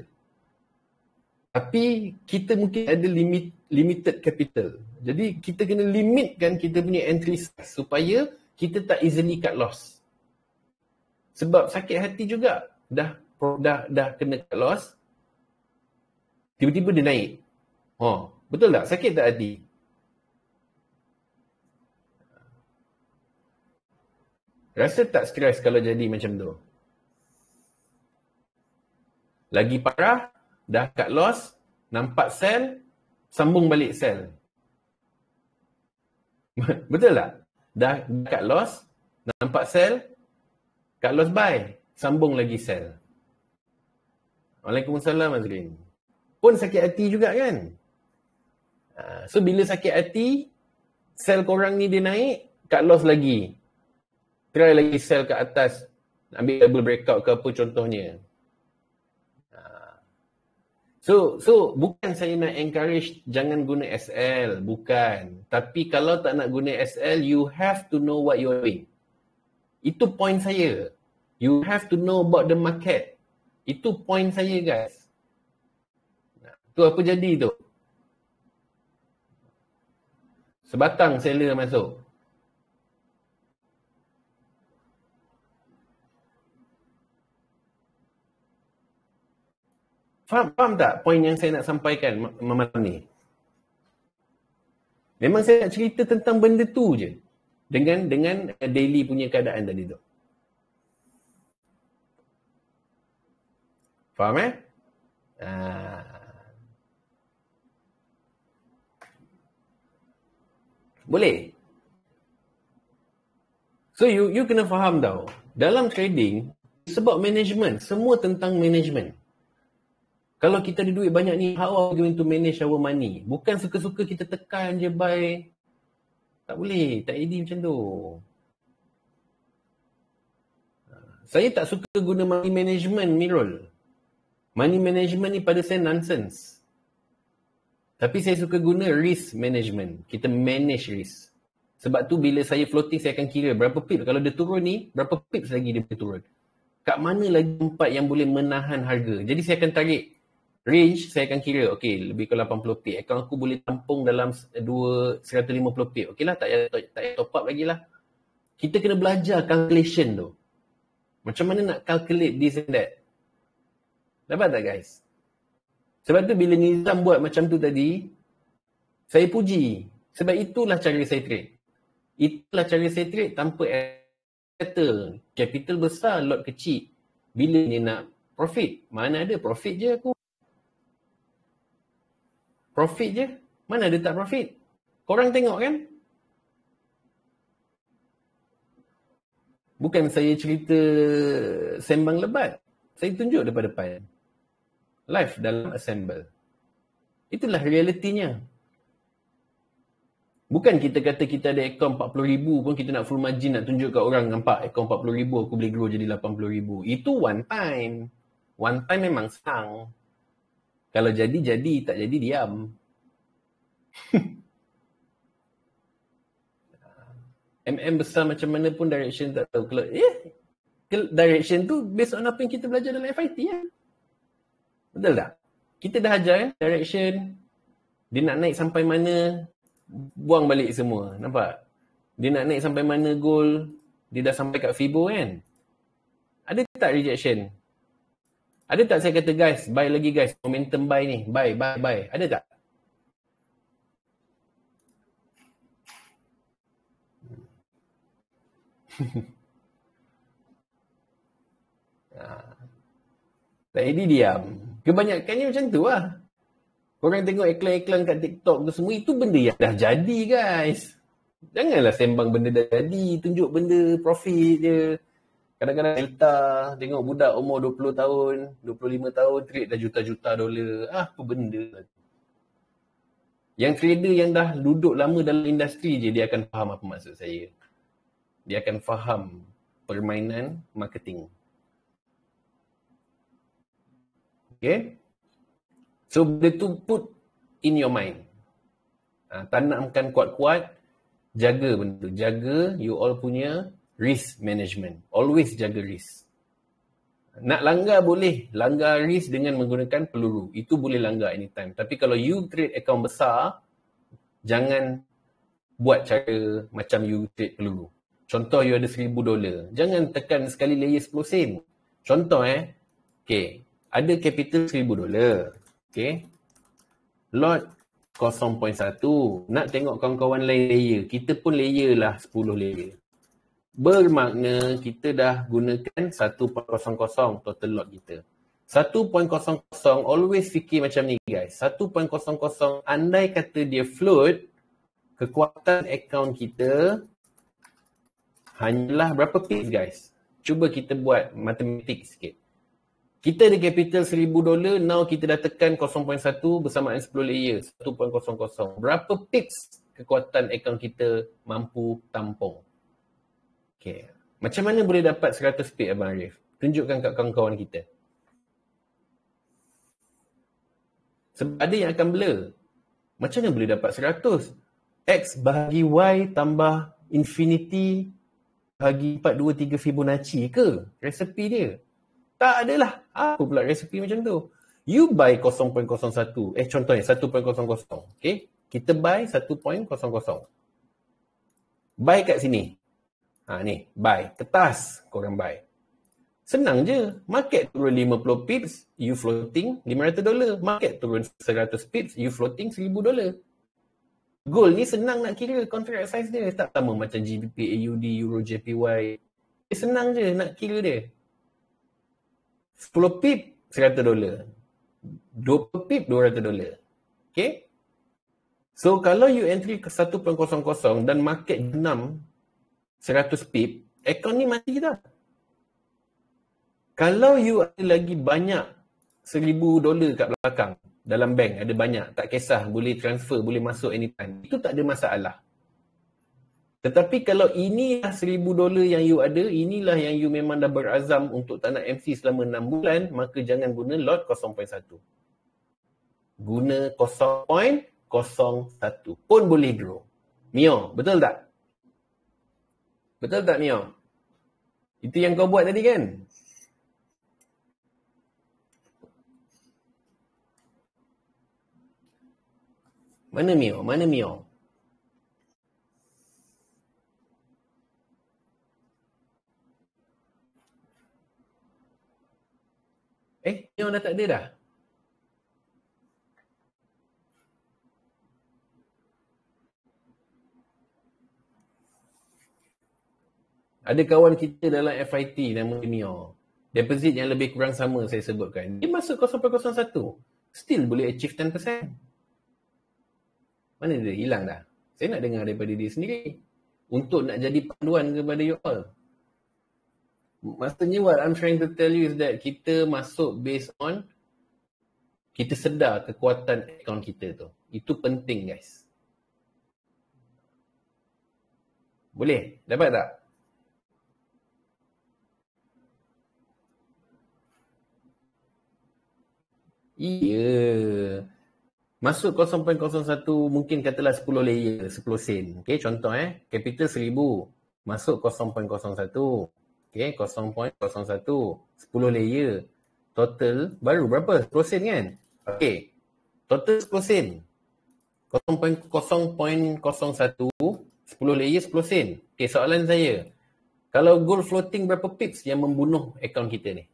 S1: Tapi kita mungkin ada limited capital. Jadi kita kena limitkan kita punya entry size supaya kita tak easily cut loss. Sebab sakit hati juga. Dah kena cut loss. Tiba-tiba dia naik. Betul tak? Sakit tak hati? Rasa tak stres kalau jadi macam tu? Lagi parah, dah cut loss, nampak sell, sambung balik sell. Betul tak? Dah cut loss, nampak sell, cut loss buy, sambung lagi sell. Waalaikumsalam Azrin. Pun sakit hati juga kan? So bila sakit hati, sell korang ni dia naik, cut loss lagi. Try lagi sell ke atas, ambil double breakout ke apa contohnya. So bukan saya nak encourage jangan guna SL, bukan. Tapi kalau tak nak guna SL, you have to know what you're doing. Itu point saya. You have to know about the market. Itu point saya, guys. Tu apa jadi tu? Sebatang seller masuk. Faham tak point yang saya nak sampaikan malam ni? Memang saya nak cerita tentang benda tu je. Dengan daily punya keadaan tadi tu. Faham Boleh? So you kena faham tau. Dalam trading, sebab management, semua tentang management. Kalau kita ada duit banyak ni, how are we going to manage our money? Bukan suka-suka kita tekan je buy. Tak boleh, tak edit macam tu. Saya tak suka guna money management, Mirul. Money management ni pada saya nonsense. Tapi saya suka guna risk management. Kita manage risk. Sebab tu bila saya floating, saya akan kira berapa pips. Kalau dia turun ni, berapa pips lagi dia boleh turun. Kat mana lagi tempat yang boleh menahan harga. Jadi saya akan tarik range, saya akan kira, okay, lebih ke 80 pips. Akaun aku boleh tampung dalam 150 pips. Okay lah, tak payah top up lagi lah. Kita kena belajar calculation tu. Macam mana nak calculate this and that. Dapat tak, guys? Sebab tu bila Nizam buat macam tu tadi, saya puji. Sebab itulah cara saya trade. Itulah cara saya trade tanpa kata capital besar, lot kecil. Bila ni nak profit? Mana ada profit je aku. Profit je. Mana ada tak profit? Korang tengok kan? Bukan saya cerita sembang lebat. Saya tunjuk depan-depan. Live dalam assemble. Itulah realitinya. Bukan kita kata kita ada akaun 40,000 pun kita nak full margin nak tunjuk kat orang, nampak akaun 40,000 aku boleh grow jadi 80,000. Itu one time. One time memang sang. Kalau jadi, tak jadi diam. MM besar macam mana pun direction tak tahu. Kalau direction tu based on apa yang kita belajar dalam FIT ya. Betul tak? Kita dah ajar direction. Dia nak naik sampai mana, buang balik semua. Nampak? Dia nak naik sampai mana goal, dia dah sampai kat Fibo kan? Ada tak rejection? Ada tak saya kata guys, buy lagi guys, momentum buy ni, buy. Ada tak? Tak jadi diam. Kebanyakannya macam tu lah. Korang tengok iklan-iklan kat TikTok tu semua, itu benda yang dah jadi guys. Janganlah sembang benda dah jadi, tunjuk benda profit je. Kadang-kadang Delta, tengok budak umur 20 tahun, 25 tahun, trade dah juta-juta dolar. Apa benda lah. Yang trader yang dah duduk lama dalam industri je, dia akan faham apa maksud saya. Dia akan faham permainan marketing. Okay? So, benda tu put in your mind. Tanamkan kuat-kuat, jaga benda tu. Jaga you all punya risk management. Always jaga risk. Nak langgar boleh. Langgar risk dengan menggunakan peluru. Itu boleh langgar anytime. Tapi kalau you trade account besar, jangan buat cara macam you trade peluru. Contoh you ada $1,000. Jangan tekan sekali layer 10 sen. Contoh okay. Ada capital $1,000. Okay. Lot 0.1. Nak tengok kawan-kawan lain layer. Kita pun layer lah 10 layer. Bermakna kita dah gunakan 1.00 total lot kita. 1.00 always fikir macam ni guys. 1.00 andai kata dia float, kekuatan account kita hanyalah berapa pips guys? Cuba kita buat matematik sikit. Kita ada capital $1,000, now kita dah tekan 0.1 bersamaan 10 layer, 1.00. Berapa pips kekuatan account kita mampu tampung? Okay. Macam mana boleh dapat 100 pips Abang Arif? Tunjukkan kat kawan-kawan kita. Sebab ada yang akan blur. Macam mana boleh dapat 100? X bahagi Y tambah infinity bahagi 4, 2, 3 Fibonacci ke resepi dia? Tak adalah. Apa pula resepi macam tu? You buy 0.01. Contohnya 1.00. Okay? Kita buy 1.00. Buy kat sini. Ni, buy. Kertas korang buy. Senang je. Market turun 50 pips, you floating $500. Market turun 100 pips, you floating $1,000. Gold ni senang nak kira contract size dia. Tak sama macam GBP, AUD, Euro, JPY. Senang je nak kira dia. 10 pip, $100. 20 pip, $200. Okay? So, kalau you entry ke 1.00 dan market 100 pip, account ni mati dah. Kalau you ada lagi banyak $1,000 kat belakang, dalam bank ada banyak, tak kisah, boleh transfer, boleh masuk anytime, itu tak ada masalah. Tetapi kalau inilah $1,000 yang you ada, inilah yang you memang dah berazam untuk tak nak MC selama 6 bulan, maka jangan guna lot 0.1. Guna 0.01 pun boleh grow. Mio, betul tak? Betul tak Mio? Itu yang kau buat tadi kan? Mana Mio? Mana Mio? Mio dah tak ada dah? Ada kawan kita dalam FIT nama Mio. Deposit yang lebih kurang sama saya sebutkan. Dia masuk 0.01. Still boleh achieve 10%. Mana dia? Hilang dah. Saya nak dengar daripada dia sendiri. Untuk nak jadi panduan kepada you all. Maksudnya what I'm trying to tell you is that kita masuk based on kita sedar kekuatan akaun kita tu. Itu penting guys. Boleh? Dapat tak? Ya. Masuk 0.01 mungkin katalah 10 layer, 10 sen. Okay, contoh capital 1000. Masuk 0.01. Okay, 0.01. 10 layer. Total baru berapa? 10 sen kan? Okay. Total 10 sen. 0.01. 10 layer 10 sen. Okay, soalan saya. Kalau gold floating berapa pips yang membunuh akaun kita ni?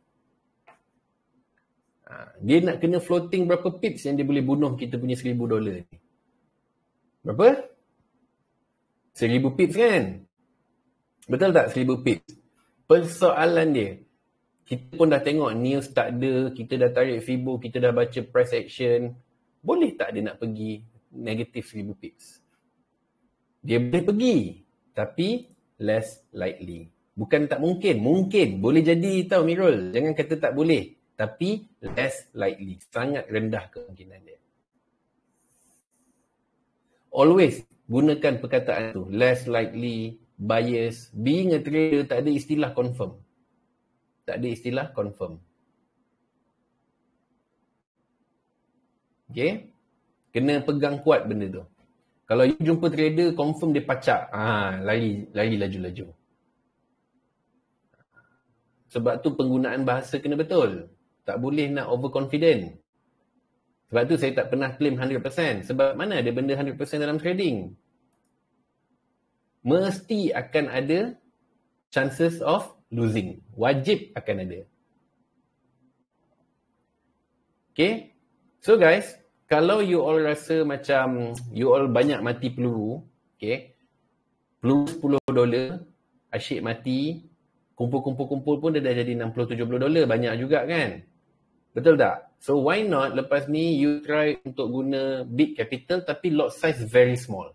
S1: Dia nak kena floating berapa pips yang dia boleh bunuh kita punya $1,000 ni? Berapa? 1,000 pips kan? Betul tak 1,000 pips? Persoalan dia, kita pun dah tengok news tak ada, kita dah tarik Fibo, kita dah baca price action. Boleh tak dia nak pergi negatif 1,000 pips? Dia boleh pergi, tapi less likely. Bukan tak mungkin, mungkin. Boleh jadi tau Mirul. Jangan kata tak boleh. Tapi less likely. Sangat rendah kemungkinan dia. Always gunakan perkataan tu. Less likely, bias. Being a trader tak ada istilah confirm. Tak ada istilah confirm. Okay? Kena pegang kuat benda tu. Kalau you jumpa trader, confirm dia pacak. Lari laju-laju. Sebab tu penggunaan bahasa kena betul. Tak boleh nak overconfident. Sebab tu saya tak pernah claim 100%. Sebab mana ada benda 100% dalam trading? Mesti akan ada chances of losing. Wajib akan ada. Okay? So guys, kalau you all rasa macam you all banyak mati peluru, okay? Peluru $10, asyik mati, kumpul-kumpul pun dia dah jadi $60-70. Banyak juga kan? Betul tak? So why not lepas ni you try untuk guna big capital tapi lot size very small.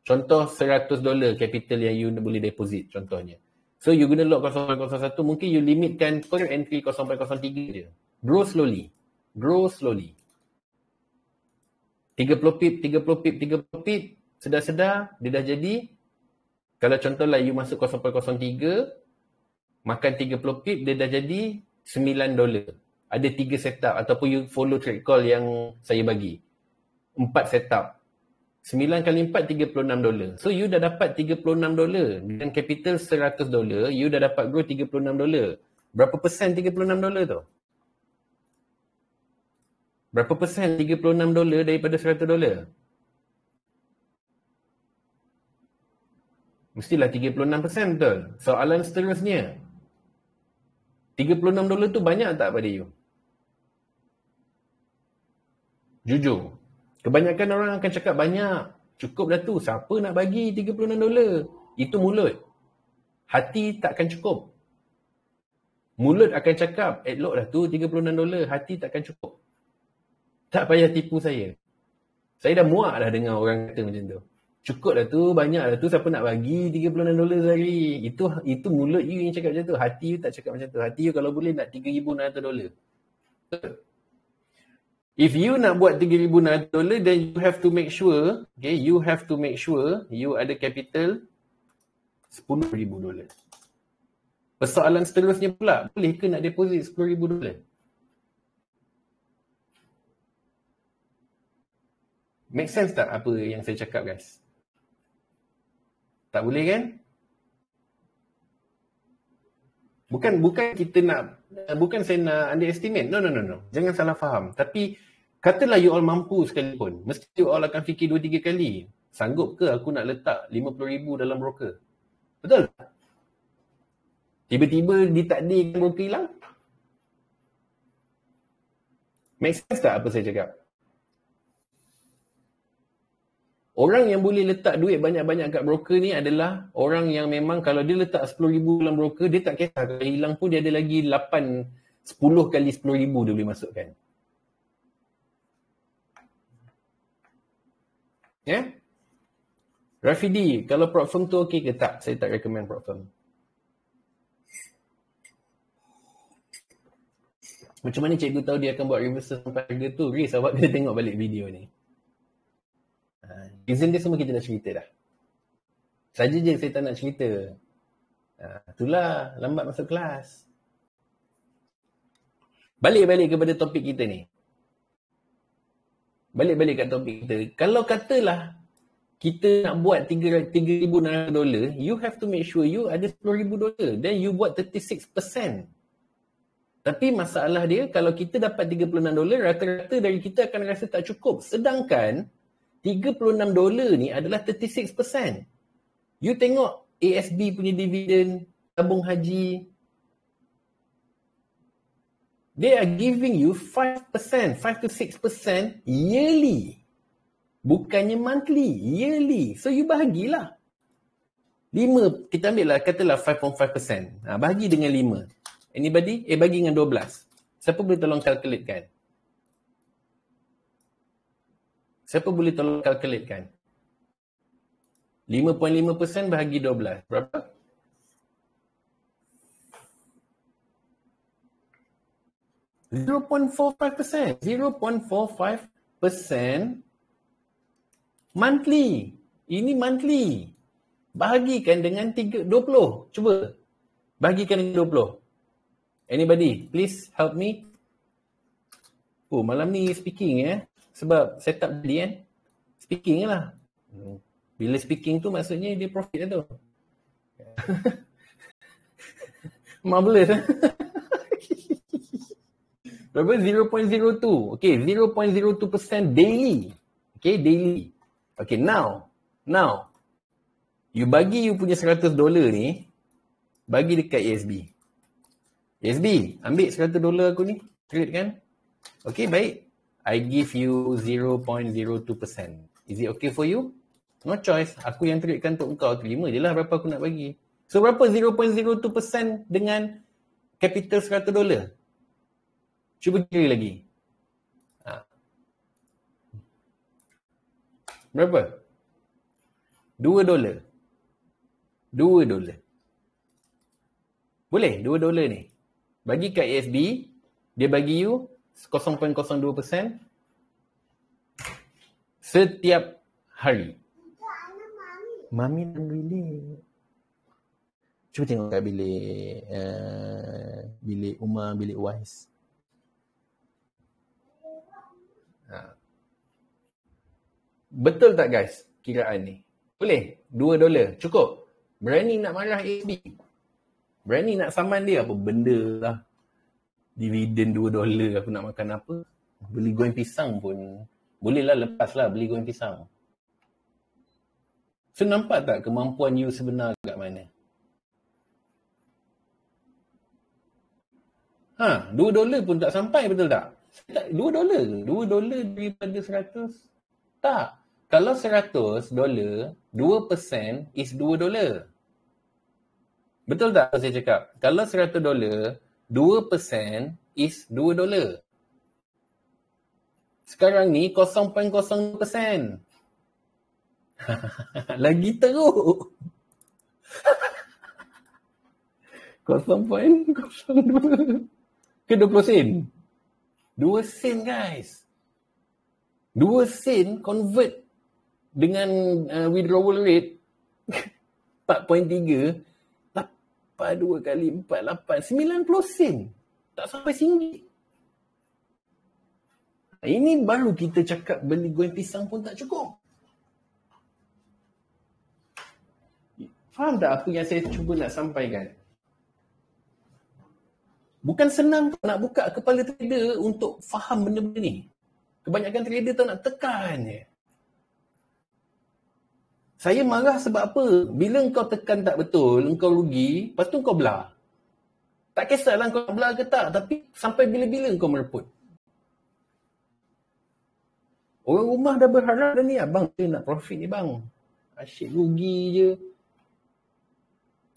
S1: Contoh $100 capital yang you boleh deposit contohnya. So you guna lot 0.01, mungkin you limitkan per entry 0.03 je. Grow slowly. Grow slowly. 30 pip, 30 pip, 30 pip. Sedar-sedar dia dah jadi. Kalau contohlah you masuk 0.03, makan 30 pip dia dah jadi $9. ada 3 setup ataupun you follow trade call yang saya bagi. 4 setup. 9 kali 4, $36. So you dah dapat $36. Dengan capital $100, you dah dapat grow $36. Berapa persen $36 tu? Berapa persen $36 daripada $100? Mestilah 36%, betul? Soalan seterusnya. $36 tu banyak tak pada you? Jujur. Kebanyakan orang akan cakap banyak. Cukup dah tu. Siapa nak bagi $36? Itu mulut. Hati takkan cukup. Mulut akan cakap, elok dah tu $36. Hati takkan cukup. Tak payah tipu saya. Saya dah muak dah dengar orang kata macam tu. Cukup dah tu, banyak dah tu, siapa nak bagi $36 sehari? Itu mulut you yang cakap macam tu. Hati you tak cakap macam tu. Hati you kalau boleh nak $3,600. If you nak buat $3,600, then you have to make sure, okay, you ada capital $10,000. Persoalan seterusnya pula, boleh ke nak deposit $10,000? Make sense tak apa yang saya cakap, guys? Tak boleh kan? Bukan saya nak underestimate. No. Jangan salah faham. Tapi katalah you all mampu sekalipun, mesti you all akan fikir 2-3 kali. Sanggup ke aku nak letak $50,000 dalam broker? Betul? Tiba-tiba ditakdirkan broker hilang? Make sense tak apa saya cakap? Orang yang boleh letak duit banyak-banyak kat broker ni adalah orang yang memang kalau dia letak $10,000 dalam broker, dia tak kisah. Kalau hilang pun dia ada lagi 10 kali $10,000 dia boleh masukkan. Ya? Yeah? Rafidi, kalau prop firm tu okey ke tak? Saya tak recommend prop firm. Macam mana cikgu tahu dia akan buat reversal sampai harga tu? Riz, awak kena tengok balik video ni. Reason dia semua kita dah cerita dah. Saja je saya tak nak cerita. Itulah lambat masuk kelas. Balik kepada topik kita ni. Balik kat topik kita. Kalau katalah kita nak buat $3,600, you have to make sure you ada $10,000. Then you buat 36%. Tapi masalah dia, kalau kita dapat $36, rata-rata dari kita akan rasa tak cukup. Sedangkan $36 ni adalah 36%. You tengok ASB punya dividen, tabung haji. They are giving you 5%, 5 to 6% yearly. Bukannya monthly, yearly. So you bahagilah. 5, kita ambil lah, katalah 5.5%. Bahagi dengan 5. Anybody? Bagi dengan 12. Siapa boleh tolong calculate-kan? Siapa boleh tolong calculate-kan? 5.5% bahagi 12. Berapa? $0.45%. 0.45% monthly. Ini monthly. Bahagikan dengan 20. Cuba. Bahagikan dengan 20. Anybody? Please help me. Oh, malam ni speaking sebab setup jadi kan. Speaking lah. Bila speaking tu maksudnya dia profit lah tu. Marvelous. Berapa? 0.02. Okay, 0.02% daily. Okay, daily. Okay, now. You bagi you punya $100 ni, bagi dekat ASB. ASB, ambil $100 aku ni. Trade kan? Okay, baik. I give you 0.02%. Is it okay for you? No choice. Aku yang tradekan untuk engkau. Terima je lah berapa aku nak bagi. So, berapa 0.02% dengan capital $100? Cuba kira lagi. Berapa? $2. $2. Boleh? $2 ni. Bagi kat ASB, dia bagi you 0.02% setiap hari. Mami dalam bilik. Cuba tengok kat bilik Umar, bilik Wais. Betul tak guys kiraan ni? Boleh? $2 cukup. Berani nak marah ASB? Berani nak saman dia? Apa benda lah. Dividen $2 aku nak makan apa? Beli goreng pisang pun boleh lah, lepas lah beli goreng pisang. So nampak tak kemampuan you sebenar kat mana? $2 pun tak sampai, betul tak? $2 daripada 100? Tak. Kalau $100, 2% is $2. Betul tak saya cakap? Kalau $100, 2% is $2. Sekarang ni 0.02%. Lagi teruk. 0.02 ke 20 sen? 2 sen guys. 2 sen convert dengan withdrawal rate 4.3, 82 kali 48, 90 sen. Tak sampai RM1. Ini baru kita cakap beli goreng pisang pun tak cukup. Faham tak apa yang saya cuba nak sampaikan? Bukan senang nak buka kepala trader untuk faham benda-benda ni. Kebanyakan trader tak nak tekan je. Saya marah sebab apa? Bila kau tekan tak betul, kau rugi, lepas tu kau belah. Tak kisahlah kau belah ke tak, tapi sampai bila-bila kau mereput. Orang rumah dah berharap dah ni, abang saya nak profit ni bang. Asyik rugi je.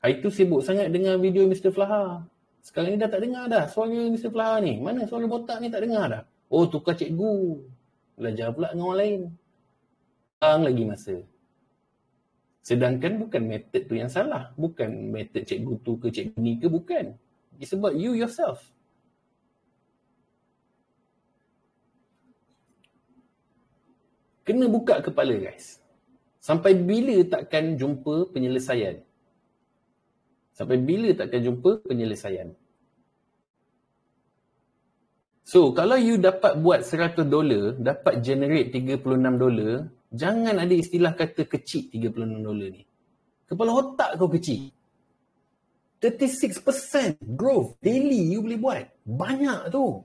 S1: Hari tu sibuk sangat dengar video Mr. Flaha. Sekarang ni dah tak dengar dah suara Mr. Flaha ni. Mana suara botak ni tak dengar dah. Oh, tukar cikgu. Belajar pula dengan orang lain. Bang lagi masa. Sedangkan bukan method tu yang salah. Bukan method cikgu tu ke cikgu ni ke, bukan. It's about you yourself. Kena buka kepala guys. Sampai bila takkan jumpa penyelesaian? Sampai bila takkan jumpa penyelesaian? So, kalau you dapat buat $100, dapat generate $36, jangan ada istilah kata kecil $36 ni. Kepala otak kau kecil. 36% growth daily you boleh buat. Banyak tu.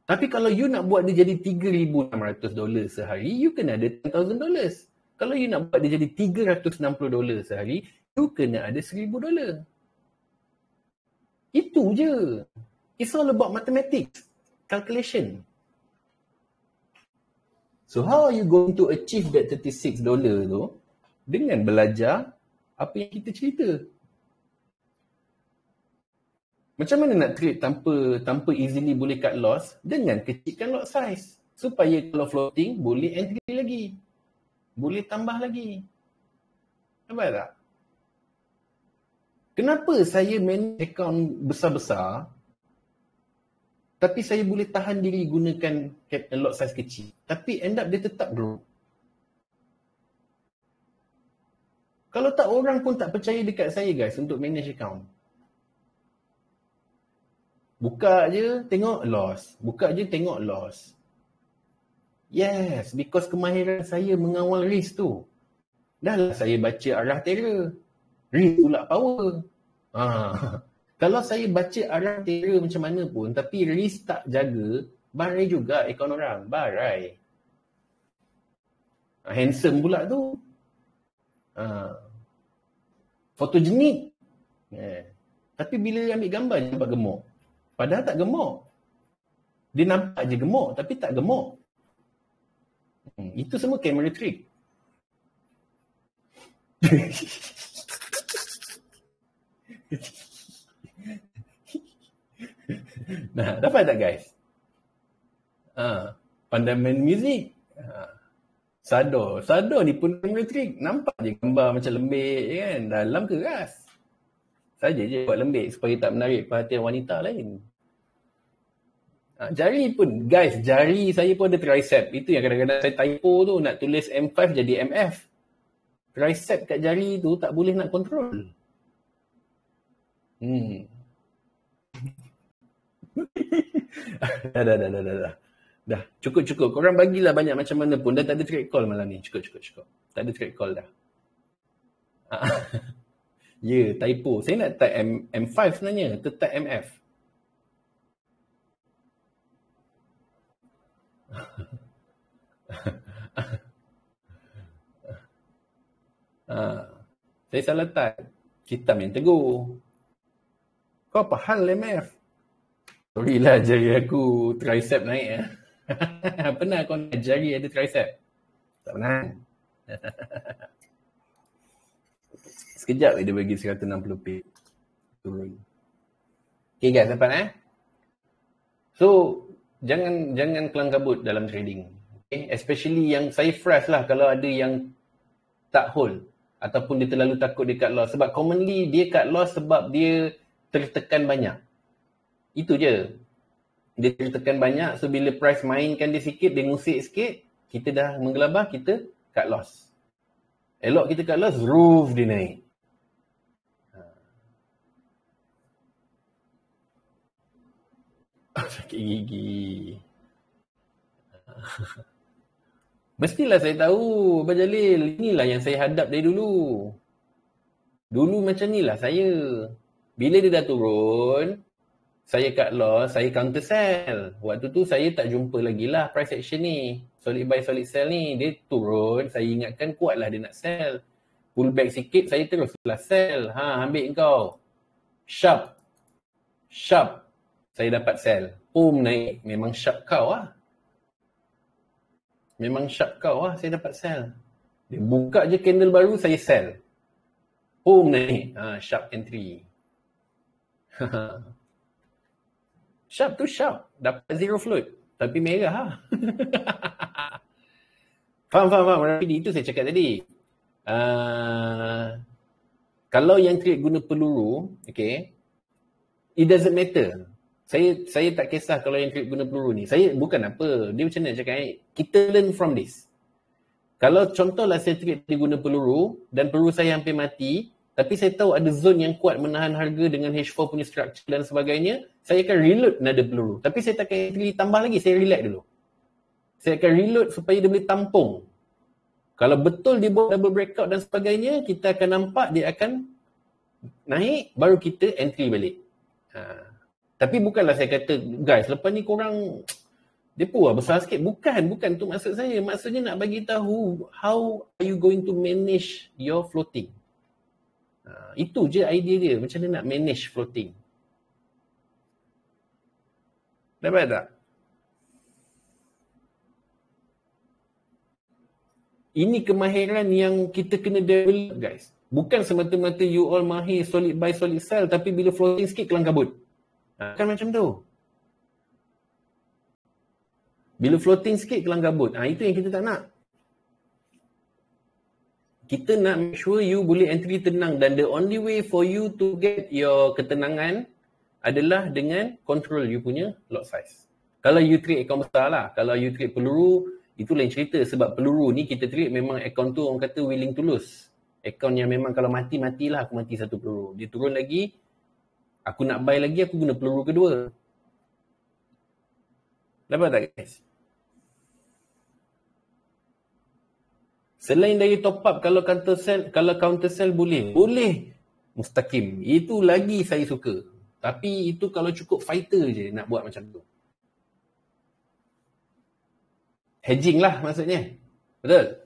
S1: Tapi kalau you nak buat dia jadi $3,600 sehari, you kena ada $10,000. Kalau you nak buat dia jadi $360 sehari, you kena ada $1,000. Itu je. It's all about mathematics, calculation. So how are you going to achieve that $36 tu? Dengan belajar apa yang kita cerita. Macam mana nak trade tanpa easily boleh cut loss? Dengan kecilkan lot size. Supaya kalau floating, boleh entry lagi. Boleh tambah lagi. Nampak tak? Kenapa saya manage account besar-besar, tapi saya boleh tahan diri gunakan lot size kecil. Tapi end up dia tetap grow. Kalau tak, orang pun tak percaya dekat saya guys untuk manage account. Buka je, tengok loss. Buka je, tengok loss. Yes, because kemahiran saya mengawal risk tu. Dah lah saya baca arah terror. Risk pula power. Kalau saya baca arah terror macam mana pun, tapi risk tak jaga, barai juga akaun orang. Barai. Handsome pula tu. Fotogenik. Tapi bila ambil gambar, dia nampak gemuk. Padahal tak gemuk. Dia nampak je gemuk, tapi tak gemuk. Itu semua camera trick. Nah, dapat tak guys? Pandai main muzik. Sado ni pun camera trick. Nampak je gambar macam lembik je kan. Dalam keras. Saja je buat lembik supaya tak menarik perhatian wanita lain. Jari pun, guys, jari saya pun ada tricep. Itu yang kadang-kadang saya typo tu, nak tulis M5 jadi MF. Tricep kat jari tu tak boleh nak kontrol. Dah. Dah, cukup. Korang bagilah banyak macam mana pun. Dah tak ada trade call malam ni. Cukup. Tak ada trade call dah. Ya, typo. Saya nak type M5 sebenarnya. Type MF. Saya salah type. Hitam yang tegur. Kau apa hal MF? Sorry lah, jari aku tricep naik. Pernah kau nak jari ada tricep? Tak pernah. Sekejap dia bagi 160p. Turun. Okay guys, dapat So, jangan kelang kabut dalam trading. Okay? Especially yang saya fresh lah kalau ada yang tak hold. Ataupun dia terlalu takut dia cut loss. Sebab commonly dia cut loss sebab dia tertekan banyak. Itu je. Dia tertekan banyak. So, bila price mainkan dia sikit, dia ngusik sikit, kita dah menggelabah, kita cut loss. Elok kita cut loss, roof dia naik. Sakit gigi. Mestilah saya tahu, Abang Jalil. Inilah yang saya hadap dari dulu. Dulu macam inilah saya. Bila dia dah turun, saya cut loss, saya counter sell. Waktu tu saya tak jumpa lagi lah price action ni. Solid buy, solid sell ni. Dia turun, saya ingatkan kuatlah dia nak sell. Pull back sikit, saya teruslah sell. Ambil kau. Sharp. Saya dapat sell. Naik. Memang sharp kau lah. Saya dapat sell. Dia buka je candle baru, saya sell. Naik. Sharp entry. Sharp tu sharp. Dapat zero float. Tapi merah . Faham. Rapid itu saya cakap tadi. Kalau yang trade guna peluru, okay, it doesn't matter. Saya tak kisah kalau yang trade guna peluru ni. Saya bukan apa. Dia macam mana cakap kita learn from this. Kalau contohlah saya trade dia guna peluru dan peluru saya hampir mati, tapi saya tahu ada zone yang kuat menahan harga dengan H4 punya structure dan sebagainya, saya akan reload nada peluru. Tapi saya tak akan tambah lagi, saya relax dulu. Saya akan reload supaya dia boleh tampung. Kalau betul dia buat double breakout dan sebagainya, kita akan nampak dia akan naik, baru kita entry balik. Tapi bukanlah saya kata, guys, lepas ni korang depo lah besar sikit. Bukan tu maksud saya. Maksudnya nak bagi tahu how are you going to manage your floating. Itu je idea dia. Macam mana nak manage floating. Dapat tak? Ini kemahiran yang kita kena develop, guys. Bukan semata-mata you all mahir solid buy, solid sell, tapi bila floating sikit kelang kabut. Kan macam tu. Bila floating sikit kelang kabut. Itu yang kita tak nak. Kita nak make sure you boleh entry tenang, dan the only way for you to get your ketenangan adalah dengan control you punya lot size. Kalau you trade account besar lah. Kalau you trade peluru, itu lain cerita. Sebab peluru ni kita trade memang account tu orang kata willing to lose. Account yang memang kalau matilah aku mati satu peluru. Dia turun lagi, aku nak buy lagi, aku guna peluru kedua. Dapat tak guys? Selain dari top up, kalau counter sell boleh. Boleh. Mustaqim. Itu lagi saya suka. Tapi itu kalau cukup fighter je nak buat macam tu. Hedging lah maksudnya. Betul?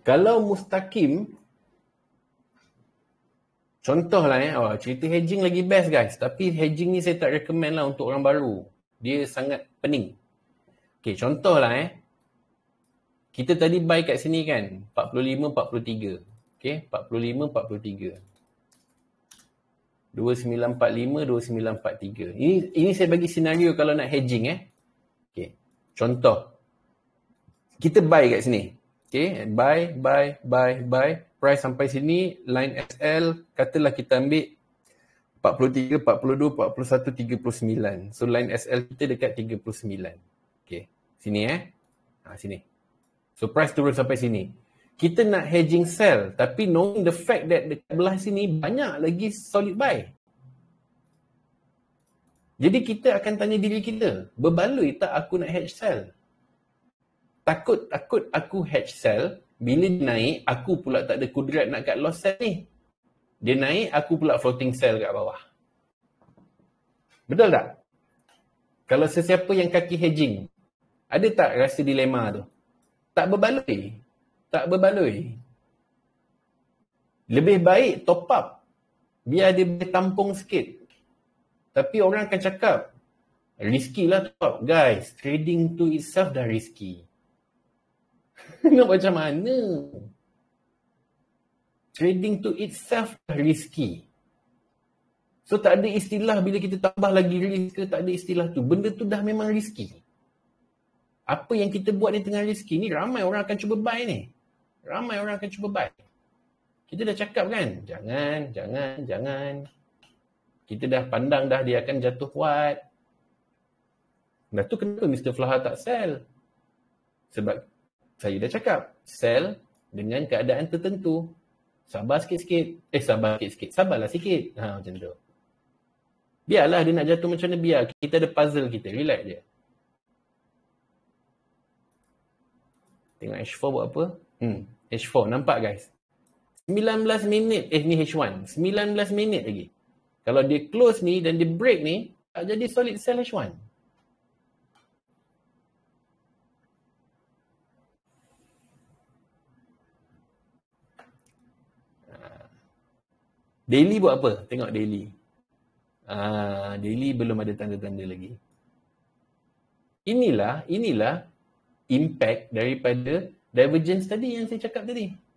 S1: Kalau mustaqim, contohlah cerita hedging lagi best guys. Tapi hedging ni saya tak recommend lah untuk orang baru. Dia sangat pening. Okay, contohlah kita tadi buy kat sini kan, 45, 43. Okay, 45, 43. 2945, 2943. Ini saya bagi senario kalau nak hedging Okay, contoh. Kita buy kat sini. Okay, buy. Price sampai sini, line SL, katalah kita ambil 43, 42, 41, 39. So line SL kita dekat 39. Okay, sini sini. So price turun sampai sini. Kita nak hedging sell, tapi knowing the fact that dekat belah sini banyak lagi solid buy. Jadi kita akan tanya diri kita, berbaloi tak aku nak hedge sell? Takut aku hedge sell, bila dia naik, aku pula tak ada kudrat nak cut loss sell ni. Dia naik, aku pula floating sell kat bawah. Betul tak? Kalau sesiapa yang kaki hedging, ada tak rasa dilema tu? Tak berbaloi. Tak berbaloi. Lebih baik top up. Biar dia boleh tampung sikit. Tapi orang akan cakap, risky lah top up. Guys, trading to itself dah risky. Nak macam mana? Trading to itself dah risky. So tak ada istilah bila kita tambah lagi risk ke, tak ada istilah tu. Benda tu dah memang risky. Apa yang kita buat ni tengah risky ni, ramai orang akan cuba buy ni. Ramai orang akan cuba buy. Kita dah cakap kan, jangan. Kita dah pandang dah dia akan jatuh kuat. Dah tu kenapa Mr. Flaha tak sell? Sebab saya dah cakap, sell dengan keadaan tertentu. Sabarlah sikit. Macam tu. Biarlah dia nak jatuh macam mana, biar. Kita ada puzzle kita, relax je. Tengok H4 buat apa? H4, nampak guys? 19 minit, ni H1. 19 minit lagi. Kalau dia close ni dan dia break ni, tak jadi solid sell H1. Daily buat apa? Tengok daily. Daily belum ada tanda-tanda lagi. Inilah impact daripada divergence tadi yang saya cakap tadi.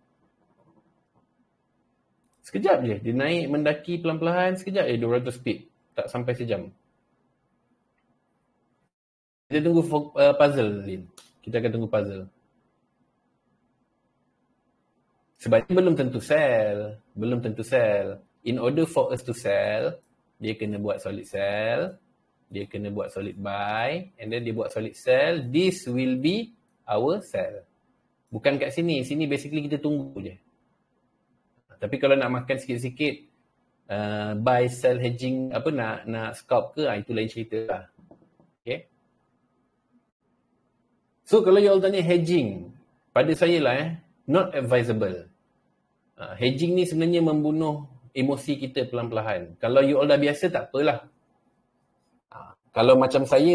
S1: Sekejap je, dia naik mendaki pelan-pelan, sekejap je 200 pip. Tak sampai sejam. Kita tunggu puzzle, Lin. Kita akan tunggu puzzle. Sebab belum tentu sell. In order for us to sell, dia kena buat solid sell, dia kena buat solid buy, and then dia buat solid sell. This will be our sell. Bukan kat sini. Sini basically kita tunggu je. Tapi kalau nak makan sikit-sikit, buy, sell, hedging, nak scalp ke, itu lain cerita lah. Okay. So kalau you all tanya hedging, pada saya lah not advisable. Hedging ni sebenarnya membunuh emosi kita pelan-pelan. Kalau you all dah biasa, tak apalah. Kalau macam saya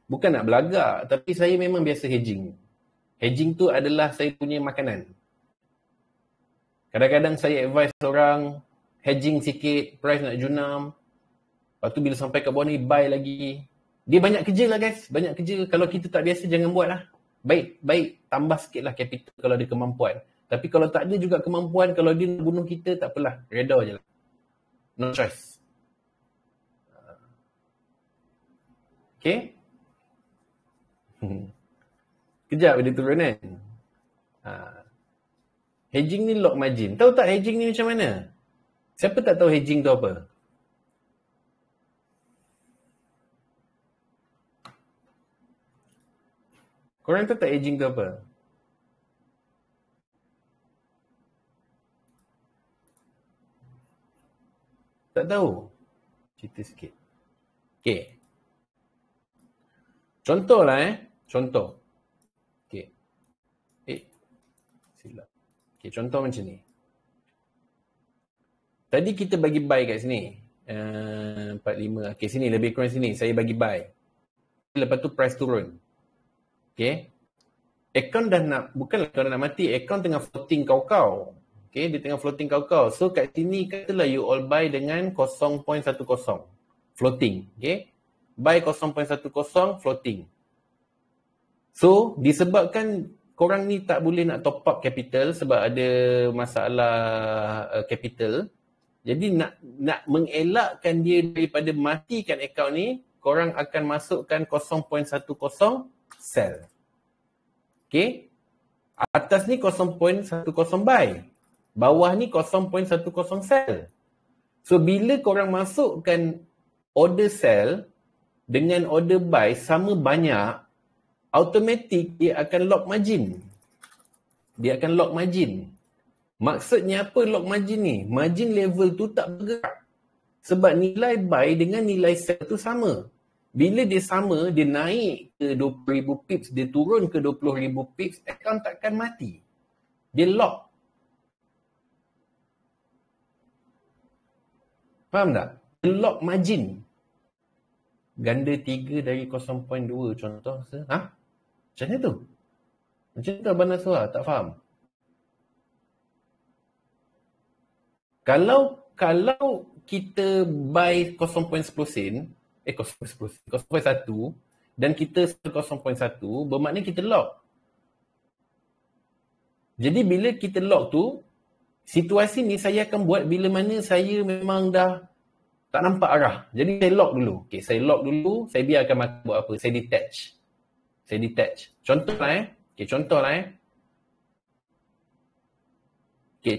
S1: bukan nak belagak, tapi saya memang biasa hedging. Hedging tu adalah saya punya makanan. Kadang-kadang saya advise orang hedging sikit, price nak junam. Lepas tu bila sampai kat bawah ni, buy lagi. Dia banyak kerja lah guys, banyak kerja. Kalau kita tak biasa, jangan buat lah. Baik, tambah sikit lah capital kalau ada kemampuan. Tapi kalau tak ada juga kemampuan, kalau dia nak bunuh kita, tak apalah. Reda je lah. No choice. Okay? Kejap dia turun kan? Hedging ni lock margin. Tahu tak hedging ni macam mana? Siapa tak tahu hedging tu apa? Korang tahu tak hedging tu apa? Tak tahu? Cerita sikit. Okay. Contoh lah Contoh. Okay. Silap. Okay, contoh macam ni. Tadi kita bagi buy kat sini. 45. Okay, sini lebih kurang sini. Saya bagi buy. Lepas tu price turun. Okay. Account dah nak, bukanlah kalau nak mati. Account tengah floating kau-kau. Okay, dia tengah floating kau-kau. So kat sini katalah you all buy dengan 0.10. Floating. Okay. Buy 0.10 floating. So, disebabkan korang ni tak boleh nak top up capital sebab ada masalah capital. Jadi nak mengelakkan dia daripada matikan akaun ni, korang akan masukkan 0.10 sell. Okay. Atas ni 0.10 buy. Bawah ni 0.10 sell. So bila korang masukkan order sell dengan order buy sama banyak, automatik dia akan lock margin. Dia akan lock margin. Maksudnya apa lock margin ni? Margin level tu tak bergerak. Sebab nilai buy dengan nilai sell tu sama. Bila dia sama, dia naik ke 20,000 pips, dia turun ke 20,000 pips, account takkan mati. Dia lock. Faham tak? Dia lock margin. Ganda 3 dari 0.2 contoh. Macam mana tu? Macam tu Abang Nasrah, tak faham. Kalau kita buy 0.10 sen, 0.1 dan kita sell 0.1, bermakna kita lock. Jadi bila kita lock tu, situasi ni saya akan buat bila mana saya memang dah tak nampak arah. Jadi saya lock dulu. Okay, saya lock dulu, saya biarkan market buat apa? Saya detach.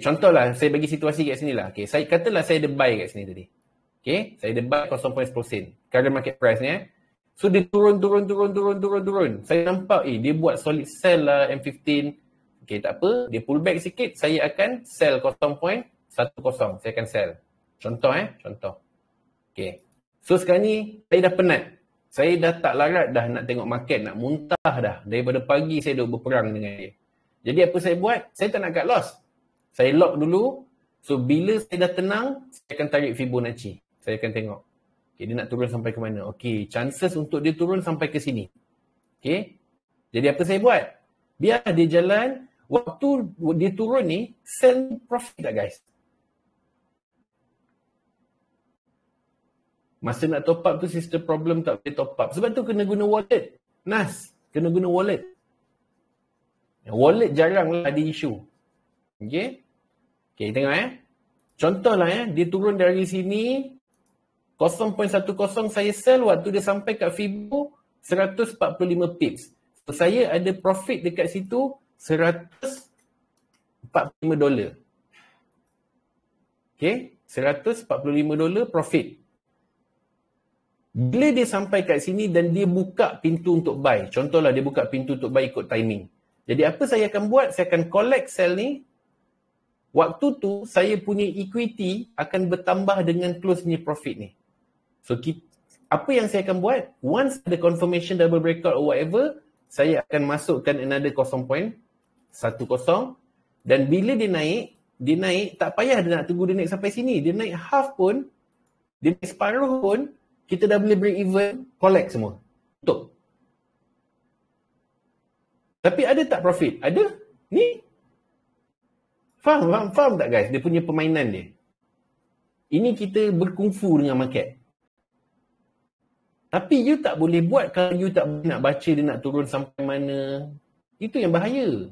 S1: Contohlah saya bagi situasi kat sini lah. Okay, saya katalah saya ada buy kat sini tadi. Okay, saya ada buy 0.10 sen. Current market price ni. So dia turun. Saya nampak dia buat solid sell lah M15. Okay, tak apa. Dia pull back sikit, saya akan sell 0.10. Saya akan sell. Contoh. Okay. So sekarang ni saya dah penat. Saya dah tak larat dah nak tengok market, nak muntah dah. Daripada pagi saya duduk berperang dengan dia. Jadi apa saya buat? Saya tak nak cut loss. Saya lock dulu. So bila saya dah tenang, saya akan tarik Fibonacci. Saya akan tengok. Okay, dia nak turun sampai ke mana? Okay, chances untuk dia turun sampai ke sini. Okay. Jadi apa saya buat? Biar dia jalan. Waktu dia turun ni, sell profit tak guys? Masa nak top up tu sistem problem tak boleh top up. Sebab tu kena guna wallet. Nas, kena guna wallet. Wallet jarang lah ada isu. Okay, tengok Contohlah dia turun dari sini 0.10 saya sell waktu dia sampai kat Fibo 145 pips. So, saya ada profit dekat situ $145. Okay, $145 profit. Bila dia sampai kat sini dan dia buka pintu untuk buy. Contohlah dia buka pintu untuk buy ikut timing. Jadi apa saya akan buat? Saya akan collect sell ni. Waktu tu saya punya equity akan bertambah dengan close ni profit ni. So apa yang saya akan buat? Once ada confirmation double breakout or whatever, saya akan masukkan another 0.10 dan bila dia naik tak payah dia nak tunggu dia naik sampai sini. Dia naik half pun, dia naik separuh pun, kita dah boleh break even, collect semua. Tutup. Tapi ada tak profit? Ada. Ni. Faham tak guys? Dia punya permainan dia. Ini kita berkungfu dengan market. Tapi you tak boleh buat kalau you tak nak baca dia nak turun sampai mana. Itu yang bahaya.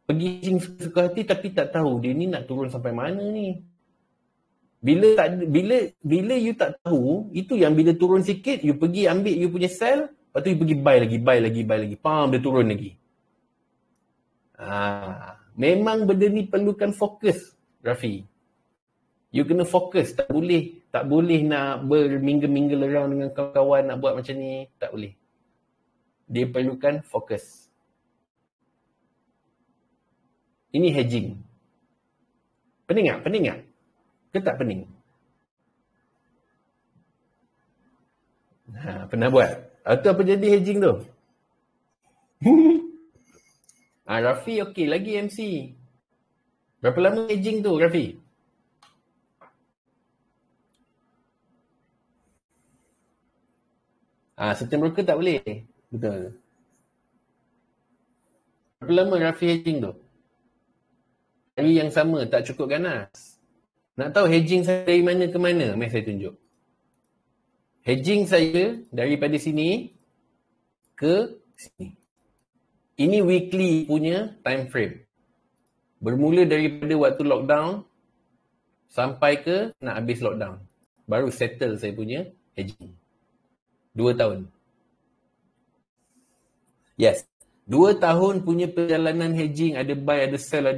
S1: Pergi hedging suka hati tapi tak tahu dia ni nak turun sampai mana ni. Bila you tak tahu, itu yang bila turun sikit, you pergi ambil you punya sell, lepas tu you pergi buy lagi. Pam, dia turun lagi. Memang benda ni perlukan fokus, Rafi. You kena fokus, tak boleh nak bermingle-mingle around dengan kawan-kawan nak buat macam ni, tak boleh. Dia perlukan fokus. Ini hedging. Pening tak? Ke tak pening? Pernah buat? Atau apa jadi hedging tu? Rafi okey lagi MC. Berapa lama hedging tu Rafi? Certain broker tak boleh. Betul. Berapa lama Rafi hedging tu? Hari yang sama tak cukup ganas. Nak tahu hedging saya dari mana ke mana? Mari saya tunjuk. Hedging saya daripada sini ke sini. Ini weekly punya time frame. Bermula daripada waktu lockdown sampai ke nak habis lockdown. Baru settle saya punya hedging. 2 tahun. Yes. 2 tahun punya perjalanan hedging. Ada buy, ada sell,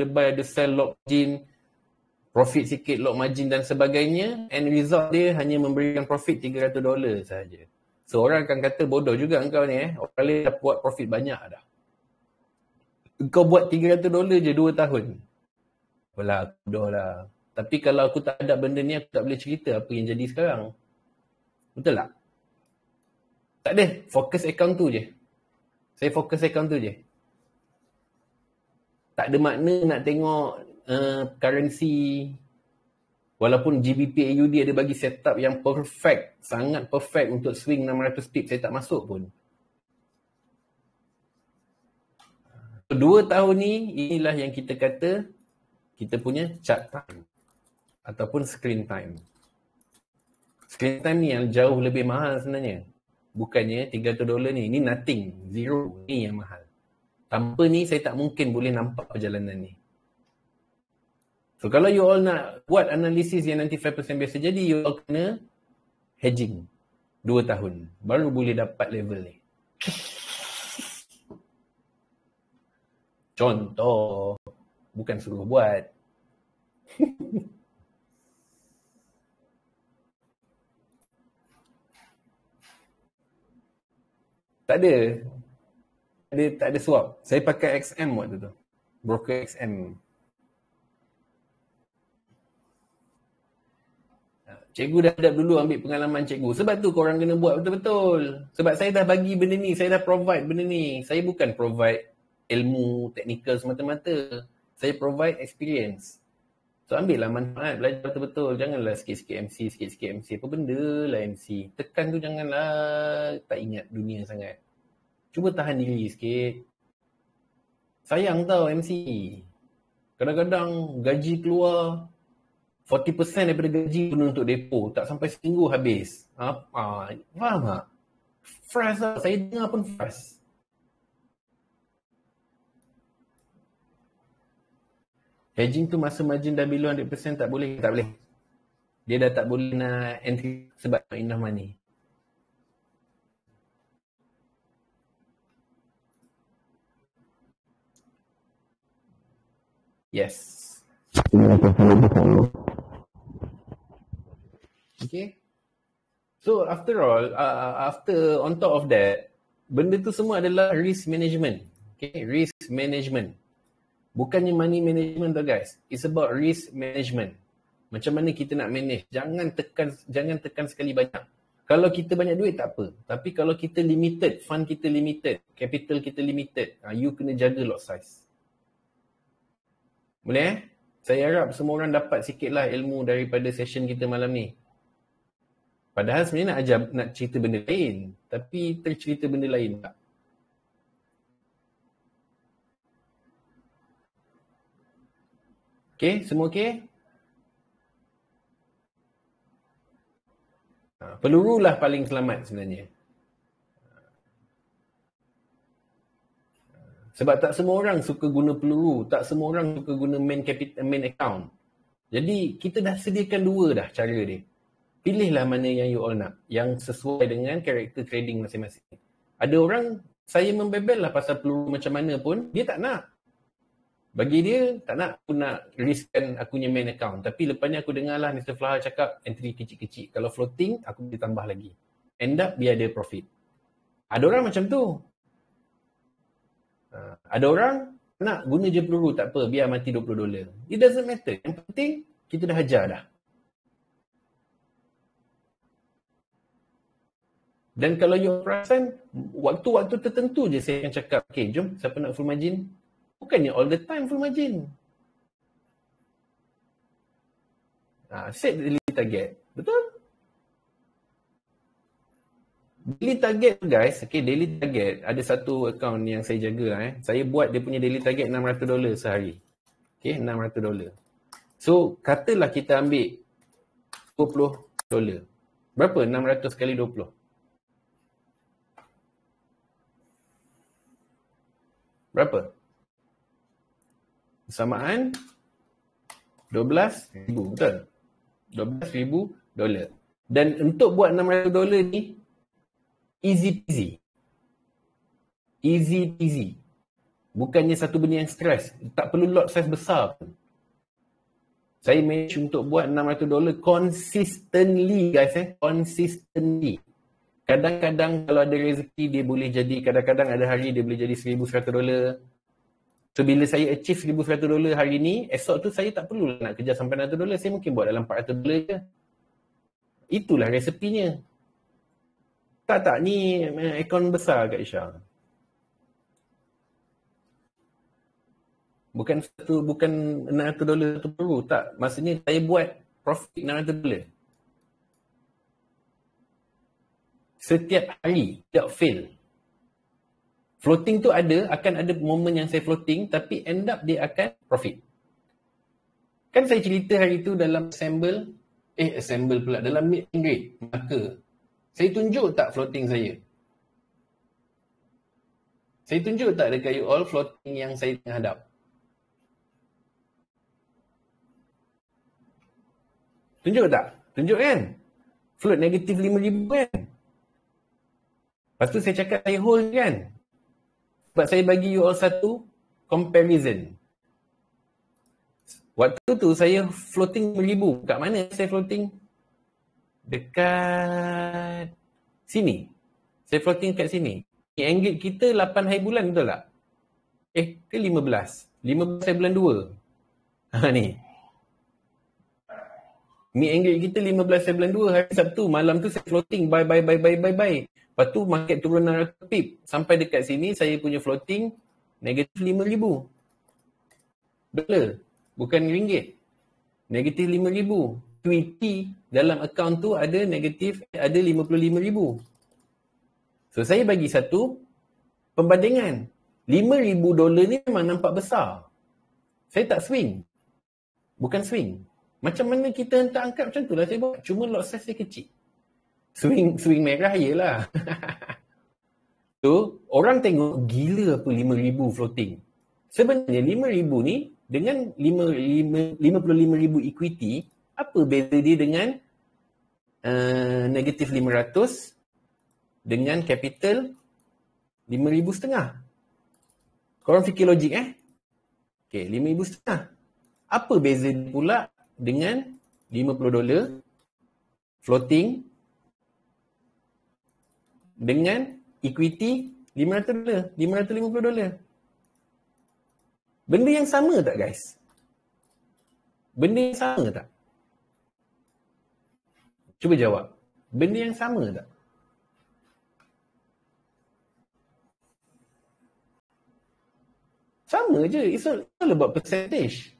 S1: lock margin, profit sikit, lock margin dan sebagainya. And result dia hanya memberikan profit $300 sahaja. So orang akan kata bodoh juga engkau ni. Orang lain dah buat profit banyak dah. Kau buat $300 je 2 tahun. Bodoh lah. Tapi kalau aku tak ada benda ni, aku tak boleh cerita apa yang jadi sekarang. Betul tak? Tak ada. Fokus account tu je. Saya fokus account tu je. Tak ada makna nak tengok currency. Walaupun GBP AUD ada bagi setup yang perfect. Sangat perfect untuk swing 600 pips. Saya tak masuk pun. 2 tahun ni, inilah yang kita kata kita punya chart time. Ataupun screen time. Screen time ni yang jauh lebih mahal sebenarnya. Bukannya $300 ni. Ini nothing. Zero. Ni yang mahal. Tanpa ni saya tak mungkin boleh nampak perjalanan ni. So kalau you all nak buat analisis yang 95% biasa jadi, you all kena hedging 2 tahun. Baru boleh dapat level ni. Contoh. Bukan suruh buat. Tak ada. Tak ada swap. Saya pakai XM waktu tu. Broker XM. Cikgu dah hadap dulu ambil pengalaman cikgu. Sebab tu korang kena buat betul-betul. Sebab saya dah bagi benda ni. Saya dah provide benda ni. Saya bukan provide ilmu, teknikal semata-mata. Saya provide experience. So ambil lah manfaat. Belajar betul-betul. Janganlah sikit-sikit MC, sikit-sikit MC. Apa benda lah MC. Tekan tu janganlah tak ingat dunia sangat. Cuba tahan diri sikit. Sayang tau MC. Kadang-kadang gaji keluar 40% daripada gaji pun untuk depo. Tak sampai seminggu habis. Faham tak? Frust lah. Saya dengar pun frust. Hedging tu masa margin dah below 100% tak boleh? Tak boleh. Dia dah tak boleh nak entry sebab enough money. Yes. Okay. So after all, after on top of that, benda tu semua adalah risk management. Okay, risk management. Bukannya money management tau guys. It's about risk management. Macam mana kita nak manage. Jangan tekan sekali banyak. Kalau kita banyak duit tak apa. Tapi kalau kita limited, fund kita limited, capital kita limited, you kena jaga lot size. Boleh Saya harap semua orang dapat sikitlah ilmu daripada session kita malam ni. Padahal sebenarnya nak cerita benda lain. Tapi tercerita benda lain tak? Okay, semua okay? Peluru lah paling selamat sebenarnya. Sebab tak semua orang suka guna peluru. Tak semua orang suka guna main account. Jadi kita dah sediakan 2 dah cara dia. Pilihlah mana yang you all nak. Yang sesuai dengan karakter trading masing-masing. Ada orang, saya membebel lah pasal peluru macam mana pun, dia tak nak. Bagi dia, tak nak aku nak riskkan aku punya main account. Tapi lepas ni aku dengar lah Mr. Flahal cakap entry kecil-kecil. Kalau floating, aku boleh tambah lagi. End up biar dia profit. Ada orang macam tu. Ada orang nak guna je peluru, tak apa, biar mati $20. It doesn't matter. Yang penting kita dah hajar dah. Dan kalau you perasan, waktu-waktu tertentu je saya akan cakap, okay, jom siapa nak full margin. Bukannya all the time full margin. Set daily target. Betul? Daily target guys, okay, daily target. Ada satu account yang saya jaga. Saya buat dia punya daily target $600 sehari. Okay, $600. So, katalah kita ambil $20. Berapa 600 kali 20? Berapa? Bersamaan $12,000, betul? $12,000. Dan untuk buat $600 ni easy peasy. Easy peasy. Bukannya satu benda yang stres. Tak perlu lot size besar pun. Saya manage untuk buat $600 consistently guys. Consistently. Kadang-kadang kalau ada rezeki dia boleh jadi, kadang-kadang ada hari dia boleh jadi $1,100. So bila saya achieve $1,100 hari ni, esok tu saya tak perlu nak kejar sampai $600. Saya mungkin buat dalam $400 je. Itulah resepinya. Tak, ni akaun besar kat Isha. Bukan $600 tu perlu. Tak, maksudnya saya buat profit $600. Setiap hari, tidak fail. Floating tu akan ada momen yang saya floating, tapi end up dia akan profit. Kan saya cerita hari tu dalam assemble pula, dalam meet and greet. Maka, saya tunjuk tak floating saya? Saya tunjuk tak dekat you all floating yang saya tengah hadap? Tunjuk tak? Tunjuk kan? Float negatif 5,000 kan? Lepas tu saya cakap saya hold kan? Sebab saya bagi you all satu comparison. Waktu tu saya floating 5,000. Kat mana saya floating? Dekat sini. Saya floating kat sini. Angle kita 8 hari bulan, betul tak? Ke 15? 15 hari bulan 2. Ni. Angle kita 15 hari bulan 2 hari Sabtu. Malam tu saya floating buy. Lepas tu market turun 600 pip. Sampai dekat sini saya punya floating negatif 5,000 dolar. Bukan ringgit. Negatif 5,000. Equity dalam akaun tu ada 55,000. So saya bagi satu pembandingan. $5,000 ni memang nampak besar. Saya tak swing. Bukan swing. Macam mana kita hentak angkat macam tu lah saya buat. Cuma lot size saya kecil. Swing merah yelah. So, orang tengok gila apa 5,000 floating. Sebenarnya 5,000 ni dengan 55,000 equity, apa beza dia dengan negatif 500 dengan capital 5,500? Korang fikir logik Okay, 5,500. Apa beza dia pula dengan $50 floating dengan equity $500, $550. Benda yang sama tak guys? Benda yang sama tak? Cuba jawab. Benda yang sama tak? Sama je. It's all about percentage.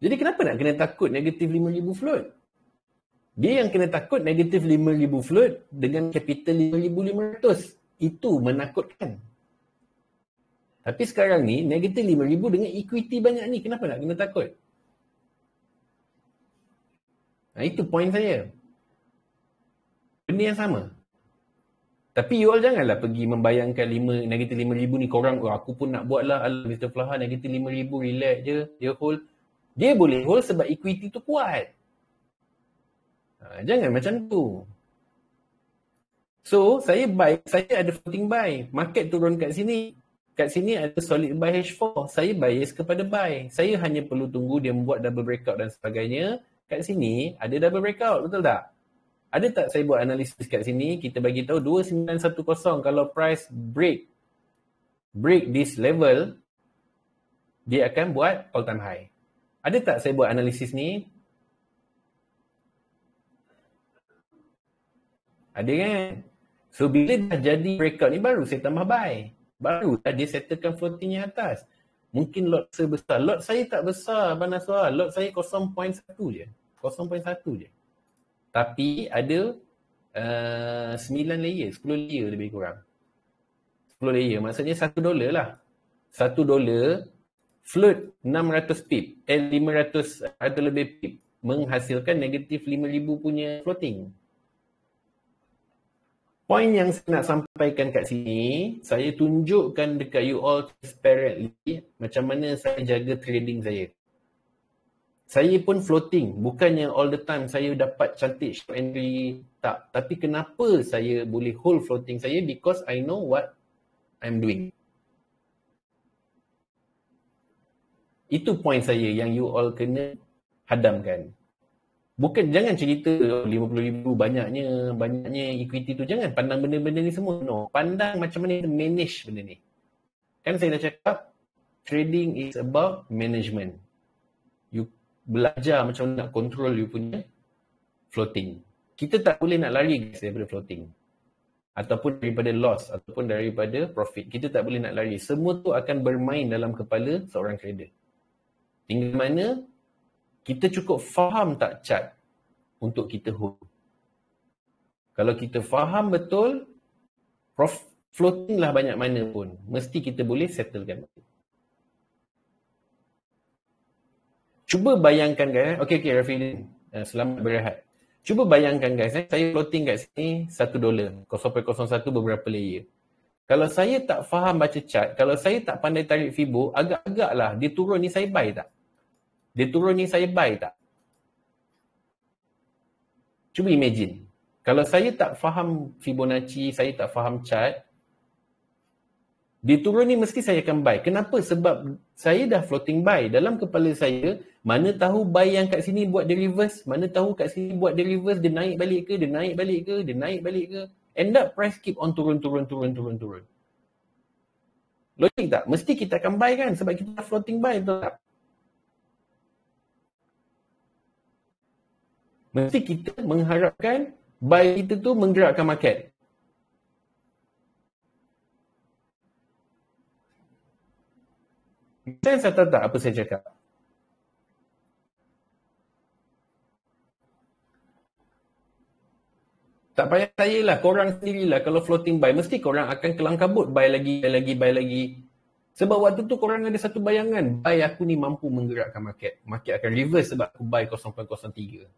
S1: Jadi kenapa nak kena takut negatif 5,000 float? Dia yang kena takut negatif 5,000 float dengan capital 5,500. Itu menakutkan. Tapi sekarang ni negatif 5,000 dengan equity banyak ni. Kenapa nak kena takut? Itu point saya. Benda yang sama. Tapi you all janganlah pergi membayangkan negatif 5,000 ni korang, aku pun nak buat lah. Mr. Flaha negatif 5,000 relax je. Dia hold. Dia boleh hold sebab equity tu kuat. Jangan macam tu. So, saya ada floating buy. Market turun kat sini. Kat sini ada solid buy H4. Saya bias kepada buy. Saya hanya perlu tunggu dia membuat double breakout dan sebagainya. Kat sini ada double breakout, betul tak? Ada tak saya buat analisis kat sini? Kita bagi tahu 2910 kalau price break this level, dia akan buat all time high. Ada tak saya buat analisis ni? Ada kan? So, bila dah jadi breakout ni, baru saya tambah buy. Baru dah dia settlekan floating yang atas. Mungkin lot saya besar. Lot saya tak besar, Abang Naswar. Lot saya 0.1 je. 0.1 je. Tapi ada 9 layer, 10 layer lebih kurang. 10 layer, maksudnya $1 lah. $1 float 600 pip. 500 atau lebih pip. Menghasilkan negatif 5,000 punya floating. Point yang saya nak sampaikan kat sini, saya tunjukkan dekat you all transparently macam mana saya jaga trading saya. Saya pun floating, bukannya all the time saya dapat cantik short entry, tak. Tapi kenapa saya boleh hold floating saya? Because I know what I'm doing. Itu point saya yang you all kena hadamkan. Bukan, jangan cerita 50,000 banyaknya equity tu. Jangan pandang benda-benda ni semua. No, pandang macam mana kita manage benda ni. Kan saya dah cakap, trading is about management. You belajar macam mana nak control you punya floating. Kita tak boleh nak lari daripada floating. Ataupun daripada loss, ataupun daripada profit. Kita tak boleh nak lari. Semua tu akan bermain dalam kepala seorang trader. Tinggal mana kita cukup faham tak chart untuk kita hold. Kalau kita faham betul, floating lah banyak mana pun, mesti kita boleh settlekan. Cuba bayangkan guys, okey Rafidin, selamat berehat. Cuba bayangkan guys, saya floating kat sini $1, 0.01 beberapa layer. Kalau saya tak faham baca chart, kalau saya tak pandai tarik Fibo, agak-agak lah dia turun ni saya buy tak? Dia turun ni saya buy tak? Cuba imagine. Kalau saya tak faham Fibonacci, saya tak faham chart, dia turun ni mesti saya akan buy. Kenapa? Sebab saya dah floating buy. Dalam kepala saya, mana tahu buy yang kat sini buat dia reverse, mana tahu kat sini buat dia reverse, dia naik balik ke, dia naik balik ke, dia naik balik ke. End up price keep on turun. Logik tak? Mesti kita akan buy kan sebab kita dah floating buy, betul tak? Mesti kita mengharapkan buy kita tu menggerakkan market. Sense atau tak apa saya cakap? Tak payah saya lah, korang sendirilah kalau floating buy, mesti korang akan kelang kabut buy lagi. Sebab waktu tu korang ada satu bayangan, buy aku ni mampu menggerakkan market. Market akan reverse sebab aku buy 0.03.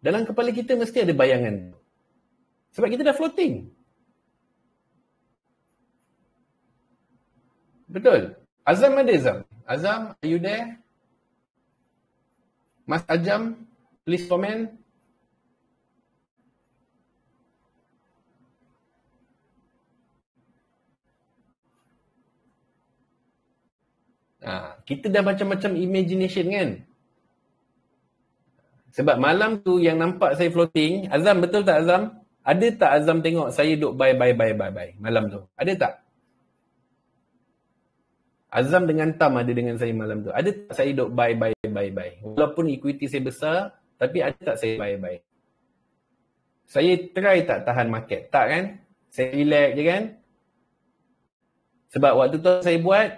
S1: Dalam kepala kita mesti ada bayangan. Sebab kita dah floating. Betul. Azam ada Azam? Azam, are you there? Mas Ajam, please comment. Kita dah macam-macam imagination kan? Sebab malam tu yang nampak saya floating, Azam betul tak Azam? Ada tak Azam tengok saya duk buy malam tu? Ada tak? Azam dengan Tam ada dengan saya malam tu. Ada tak saya duk buy. Walaupun equity saya besar, tapi ada tak saya buy. Saya try tak tahan market? Tak kan? Saya relax je kan? Sebab waktu tu saya buat,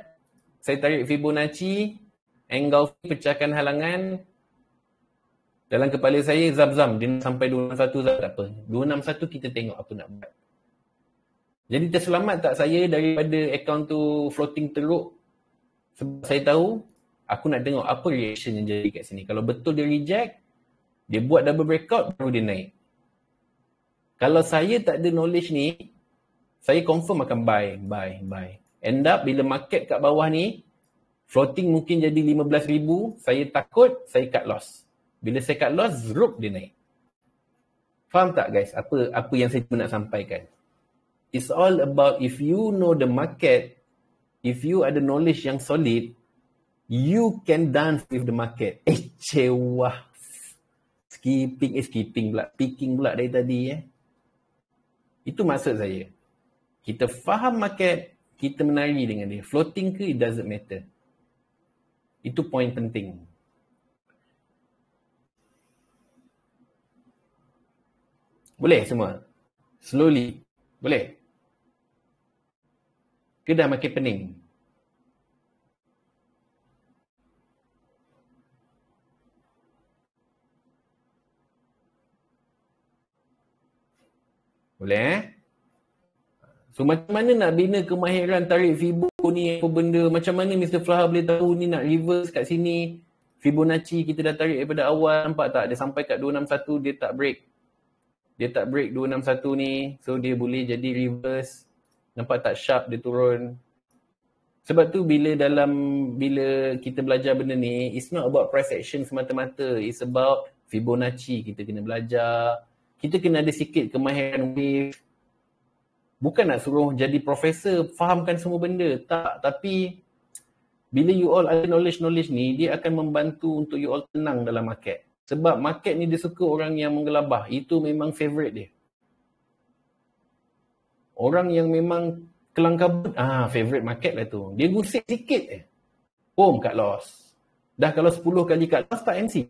S1: saya tarik Fibonacci, engulf pecahkan halangan. Dalam kepala saya, zam, dia nak sampai 261 zam tak apa. 261 kita tengok apa nak buat. Jadi terselamat tak saya daripada akaun tu floating teruk? Sebab saya tahu, aku nak tengok apa reaction yang jadi kat sini. Kalau betul dia reject, dia buat double breakout, baru dia naik. Kalau saya tak ada knowledge ni, saya confirm akan buy. End up bila market kat bawah ni, floating mungkin jadi 15,000, saya takut, saya cut loss. Bila saya cut loss, zrup dia naik. Faham tak guys apa yang saya nak sampaikan? It's all about if you know the market, if you ada knowledge yang solid, you can dance with the market. Cewah. Skipping pula. Picking pula dari tadi. Itu maksud saya. Kita faham market, kita menari dengan dia. Floating ke, it doesn't matter. Itu point penting. Boleh semua? Slowly. Boleh? Ke dah makin pening? Boleh So macam mana nak bina kemahiran tarik Fibo ni, apa benda? Macam mana Mr. Flaha boleh tahu ni nak reverse kat sini? Fibonacci kita dah tarik daripada awal, nampak tak? Dia sampai kat 261, dia tak break. Dia tak break 261 ni, so dia boleh jadi reverse. Nampak tak sharp dia turun. Sebab tu bila kita belajar benda ni, it's not about price action semata-mata. It's about Fibonacci. Kita kena belajar. Kita kena ada sikit kemahiran wave. Bukan nak suruh jadi profesor, fahamkan semua benda. Tak, tapi bila you all ada knowledge ni, dia akan membantu untuk you all tenang dalam market. Sebab market ni dia suka orang yang menggelabah. Itu memang favorite dia. Orang yang memang Kelangkabut, favorite market lah tu. Dia gusik sikit home cut loss. Dah kalau 10 kali cut loss tak MC.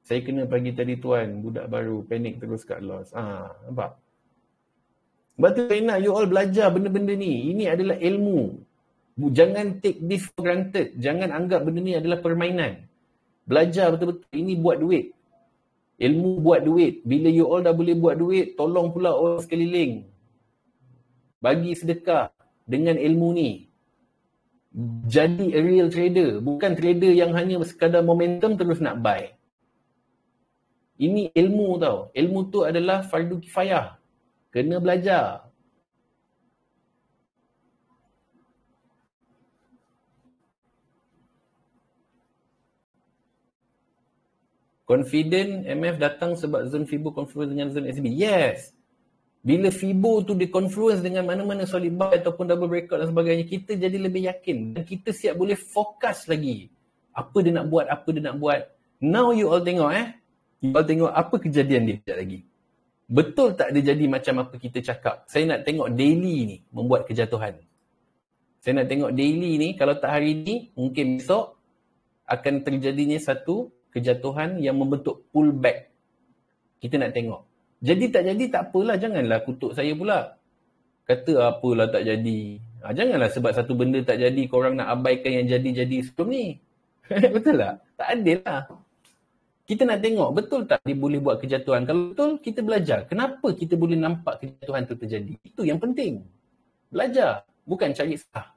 S1: Saya kena pagi tadi tuan, budak baru, panik terus cut loss. Nampak? Sebab tu saya nak you all belajar benda-benda ni. Ini adalah ilmu. Jangan take this for granted. Jangan anggap benda ni adalah permainan. Belajar betul-betul. Ini buat duit. Ilmu buat duit. Bila you all dah boleh buat duit, tolong pula orang sekeliling. Bagi sedekah dengan ilmu ni. Jadi a real trader. Bukan trader yang hanya sekadar momentum terus nak buy. Ini ilmu tau. Ilmu tu adalah fardu kifayah. Kena belajar. Confident MF datang sebab zone Fibo confluence dengan zone SB. Yes. Bila Fibo tu di confluence dengan mana-mana solid buy ataupun double breakout dan sebagainya, kita jadi lebih yakin. Dan kita siap boleh fokus lagi. Apa dia nak buat, apa dia nak buat. Now you all tengok You all tengok apa kejadian dia sekejap lagi. Betul tak dia jadi macam apa kita cakap? Saya nak tengok daily ni membuat kejatuhan. Saya nak tengok daily ni, kalau tak hari ni, mungkin besok akan terjadinya satu kejatuhan yang membentuk pullback. Kita nak tengok. Jadi tak jadi tak apalah, janganlah kutuk saya pula. Kata apalah tak jadi. Janganlah sebab satu benda tak jadi korang nak abaikan yang jadi-jadi sebelum ni. Betul tak? Tak adil lah. Kita nak tengok betul tak dia boleh buat kejatuhan. Kalau betul, kita belajar. Kenapa kita boleh nampak kejatuhan tu terjadi? Itu yang penting. Belajar. Bukan cari salah.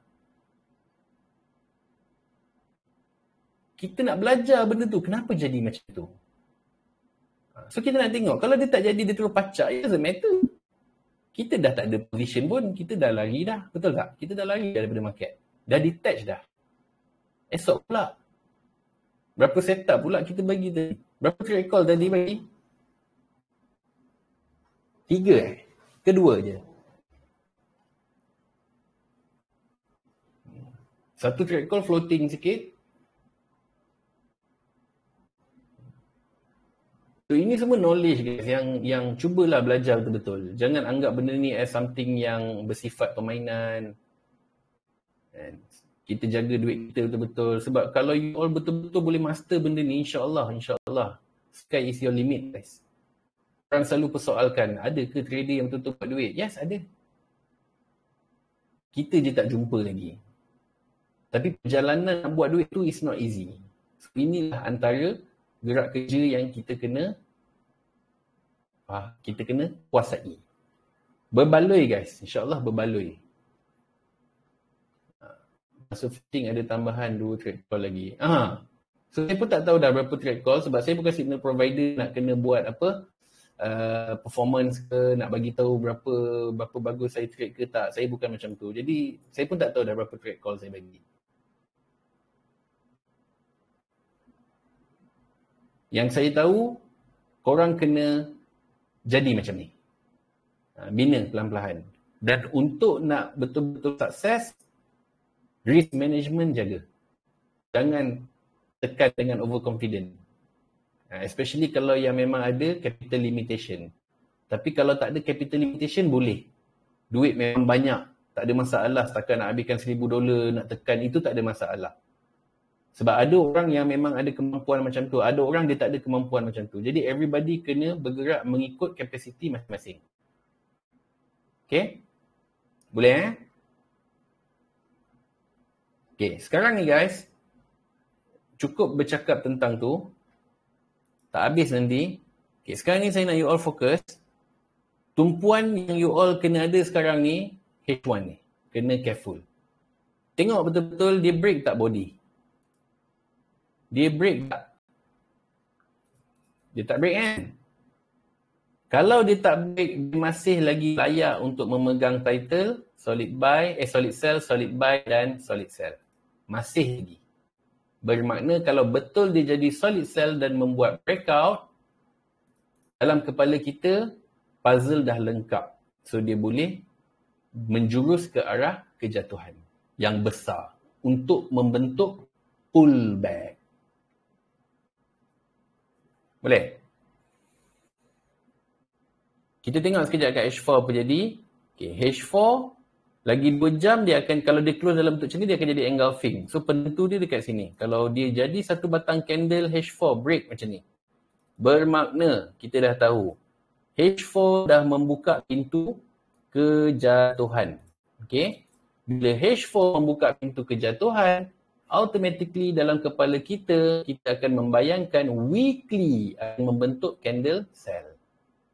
S1: Kita nak belajar benda tu. Kenapa jadi macam tu? So kita nak tengok. Kalau dia tak jadi, dia terus pacak. It doesn't matter. Kita dah tak ada position pun. Kita dah lari dah. Betul tak? Kita dah lari daripada market. Dah detach dah. Esok pula. Berapa setup pula kita bagi tadi? Berapa trade call tadi bagi? 3 Kedua je. Satu trade call floating sikit. So ini semua knowledge guys yang cubalah belajar betul-betul. Jangan anggap benda ni as something yang bersifat permainan. And kita jaga duit kita betul-betul. Sebab kalau you all betul-betul boleh master benda ni, insya-Allah, sky is your limit guys. Orang selalu persoalkan, ada ke trader yang betul-betul buat duit? Yes, ada. Kita je tak jumpa lagi. Tapi perjalanan nak buat duit tu is not easy. So, inilah antara gerak kerja yang kita kena kuasai. Berbaloi guys, insya-Allah berbaloi. So fitting ada tambahan 2 trade call lagi. So saya pun tak tahu dah berapa trade call sebab saya bukan signal provider nak kena buat apa performance ke, nak bagi tahu berapa bagus saya trade ke tak. Saya bukan macam tu. Jadi saya pun tak tahu dah berapa trade call saya bagi. Yang saya tahu, korang kena jadi macam ni. Bina pelan-pelan. Dan untuk nak betul-betul sukses, risk management jaga. Jangan tekan dengan overconfident. Especially kalau yang memang ada capital limitation. Tapi kalau tak ada capital limitation, boleh. Duit memang banyak. Tak ada masalah. Setakat nak habiskan $1,000 nak tekan, itu tak ada masalah. Sebab ada orang yang memang ada kemampuan macam tu. Ada orang dia tak ada kemampuan macam tu. Jadi everybody kena bergerak mengikut kapasiti masing-masing. Okay? Boleh Okay, sekarang ni guys, cukup bercakap tentang tu. Tak habis nanti. Okay, sekarang ni saya nak you all fokus. Tumpuan yang you all kena ada sekarang ni, H1 ni. Kena careful. Tengok betul-betul dia break tak body. Dia break tak? Dia tak break kan? Kalau dia tak break, dia masih lagi layak untuk memegang title, solid buy, solid sell, solid buy dan solid sell. Masih lagi. Bermakna kalau betul dia jadi solid sell dan membuat breakout, dalam kepala kita, puzzle dah lengkap. So dia boleh menjurus ke arah kejatuhan yang besar untuk membentuk pullback. Boleh? Kita tengok sekejap kat H4 apa jadi. Okay, H4 lagi 2 jam dia akan, kalau dia close dalam bentuk macam ni, dia akan jadi engulfing. So penentu dia dekat sini. Kalau dia jadi satu batang candle H4 break macam ni, bermakna kita dah tahu H4 dah membuka pintu kejatuhan. Okay. Bila H4 membuka pintu kejatuhan, automatically dalam kepala kita, kita akan membayangkan weekly akan membentuk candle cell.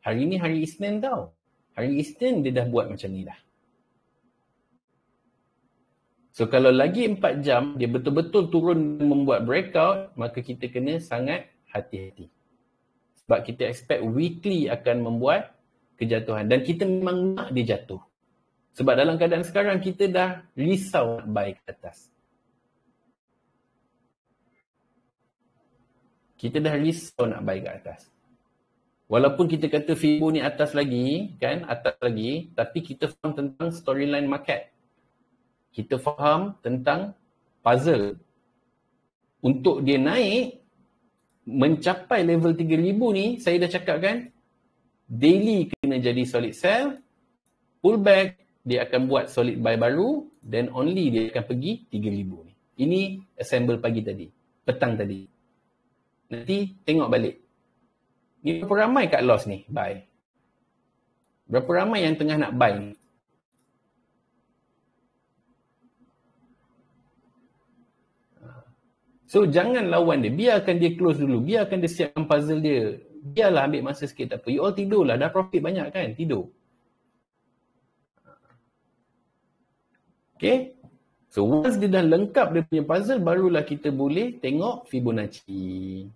S1: Hari ni hari Isnin tau. Hari Isnin dia dah buat macam ni dah. So kalau lagi 4 jam dia betul-betul turun membuat breakout, maka kita kena sangat hati-hati. Sebab kita expect weekly akan membuat kejatuhan. Dan kita memang nak dia jatuh. Sebab dalam keadaan sekarang kita dah risau nak buy ke atas. Kita dah risau nak buy ke atas. Walaupun kita kata Fibo ni atas lagi, kan, atas lagi, tapi kita faham tentang storyline market. Kita faham tentang puzzle. Untuk dia naik, mencapai level 3,000 ni, saya dah cakap kan, daily kena jadi solid sell, pullback, dia akan buat solid buy baru, then only dia akan pergi 3,000 ni. Ini assemble pagi tadi, petang tadi. Nanti tengok balik. Ni berapa ramai kat loss ni, buy? Berapa ramai yang tengah nak buy ni? So jangan lawan dia, biarkan dia close dulu, biarkan dia siapkan puzzle dia. Biarlah ambil masa sikit, tak apa. You all tidurlah, dah profit banyak kan, tidur. Okay. So once dia dah lengkap dia punya puzzle, barulah kita boleh tengok Fibonacci.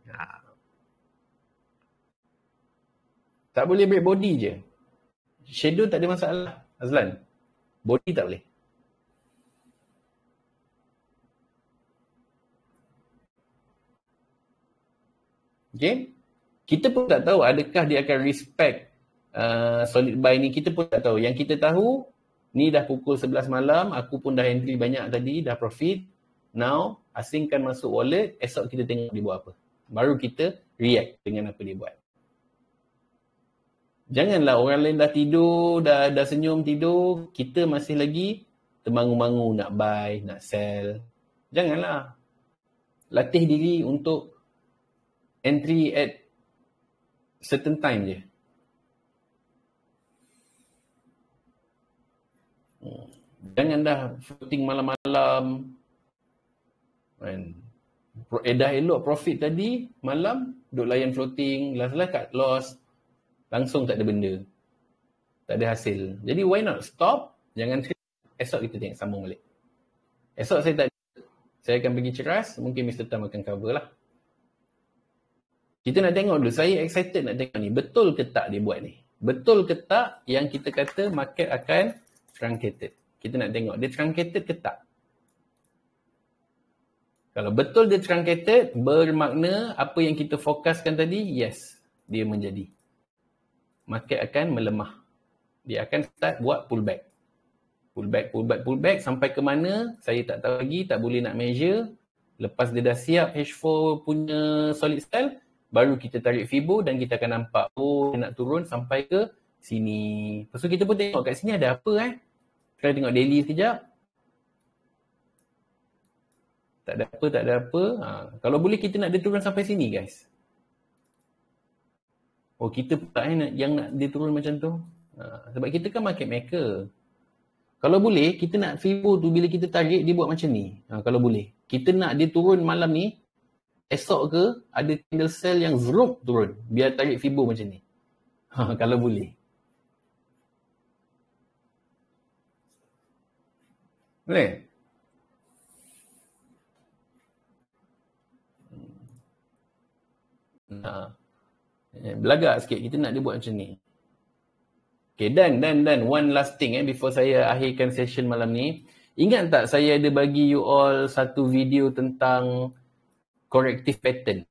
S1: Tak boleh break body je. Shadow tak ada masalah, Azlan. Body tak boleh. Okay. Kita pun tak tahu adakah dia akan respect solid buy ni. Kita pun tak tahu. Yang kita tahu, ni dah pukul 11 malam. Aku pun dah entry banyak tadi. Dah profit. Now, asingkan masuk wallet. Esok kita tengok dia buat apa. Baru kita react dengan apa dia buat. Janganlah orang lain dah tidur, dah senyum tidur. Kita masih lagi terbangun-bangun nak buy, nak sell. Janganlah. Latih diri untuk entry at certain time je. Jangan dah floating malam-malam. Dah elok profit tadi, malam duk layan floating, last-last kat loss, langsung tak ada benda. Tak ada hasil. Jadi why not stop? Jangan esok kita tengok sambung balik. Esok saya tak, saya akan pergi ceras, mungkin Mr. Tam akan cover lah. Kita nak tengok dulu, saya excited nak tengok ni. Betul ke tak dia buat ni? Betul ke tak yang kita kata market akan truncated? Kita nak tengok, dia truncated ke tak? Kalau betul dia truncated, bermakna apa yang kita fokuskan tadi, yes, dia menjadi. Market akan melemah. Dia akan start buat pullback. Pullback. Sampai ke mana, saya tak tahu lagi, tak boleh nak measure. Lepas dia dah siap H4 punya solid sell, baru kita tarik Fibo dan kita akan nampak, oh, dia nak turun sampai ke sini. Lepas tu kita pun tengok kat sini ada apa Kita tengok daily sekejap. Tak ada apa. Kalau boleh kita nak dia turun sampai sini, guys. Oh, kita tak yang nak dia turun macam tu. Sebab kita kan market maker. Kalau boleh, kita nak Fibo tu bila kita tarik, dia buat macam ni. Kalau boleh. Kita nak dia turun malam ni, esok ke, ada candle sell yang zrup turun. Biar tarik Fibo macam ni. Kalau boleh. Boleh? Belagak sikit, kita nak dia buat macam ni. Okay, dan one last thing before saya akhirkan session malam ni. Ingat tak saya ada bagi you all satu video tentang corrective pattern?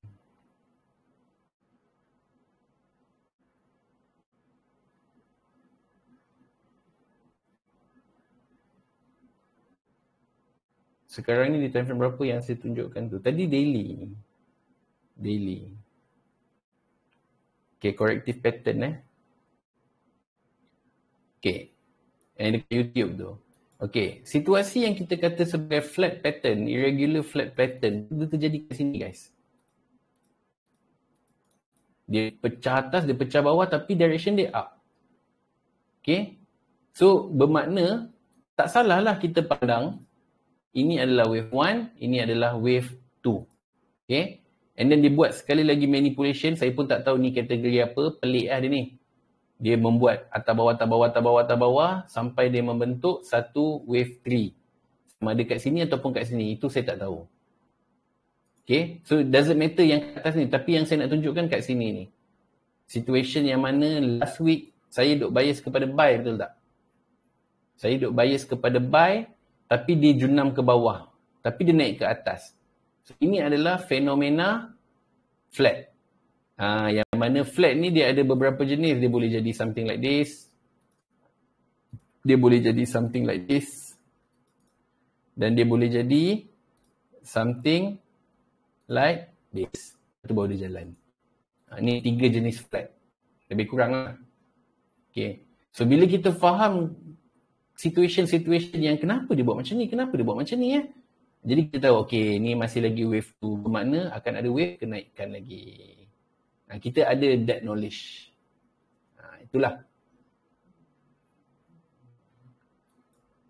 S1: Sekarang ni di time frame berapa yang saya tunjukkan tu? Tadi daily. Okay, corrective pattern Okay. Yang dekat YouTube tu. Okay. Situasi yang kita kata sebagai flat pattern, irregular flat pattern, itu terjadi kat sini guys. Dia pecah atas, dia pecah bawah tapi direction dia up. Okay. So bermakna tak salah lah kita pandang ini adalah wave 1, ini adalah wave 2. Okay. And then dia buat sekali lagi manipulation, saya pun tak tahu ni kategori apa, pelik lah dia ni. Dia membuat atas bawah, atas bawah, atas bawah, atas bawah sampai dia membentuk satu wave 3. Sama ada kat sini ataupun kat sini, itu saya tak tahu. Okay, so doesn't matter yang kat atas ni, tapi yang saya nak tunjukkan kat sini ni. Situation yang mana last week saya duk bias kepada buy, betul tak? Saya duk bias kepada buy, tapi dia junam ke bawah. Tapi dia naik ke atas. So, ini adalah fenomena flat. Yang mana flat ni dia ada beberapa jenis. Dia boleh jadi something like this. Dia boleh jadi something like this. Dan dia boleh jadi something like this. Itu baru dia jalan. Ni 3 jenis flat. Lebih kurang lah. Okay. So bila kita faham situation-situation yang kenapa dia buat macam ni, kenapa dia buat macam ni jadi kita tahu, okay, ni masih lagi wave 2. Bermakna akan ada wave kenaikan lagi. Kita ada that knowledge. Itulah.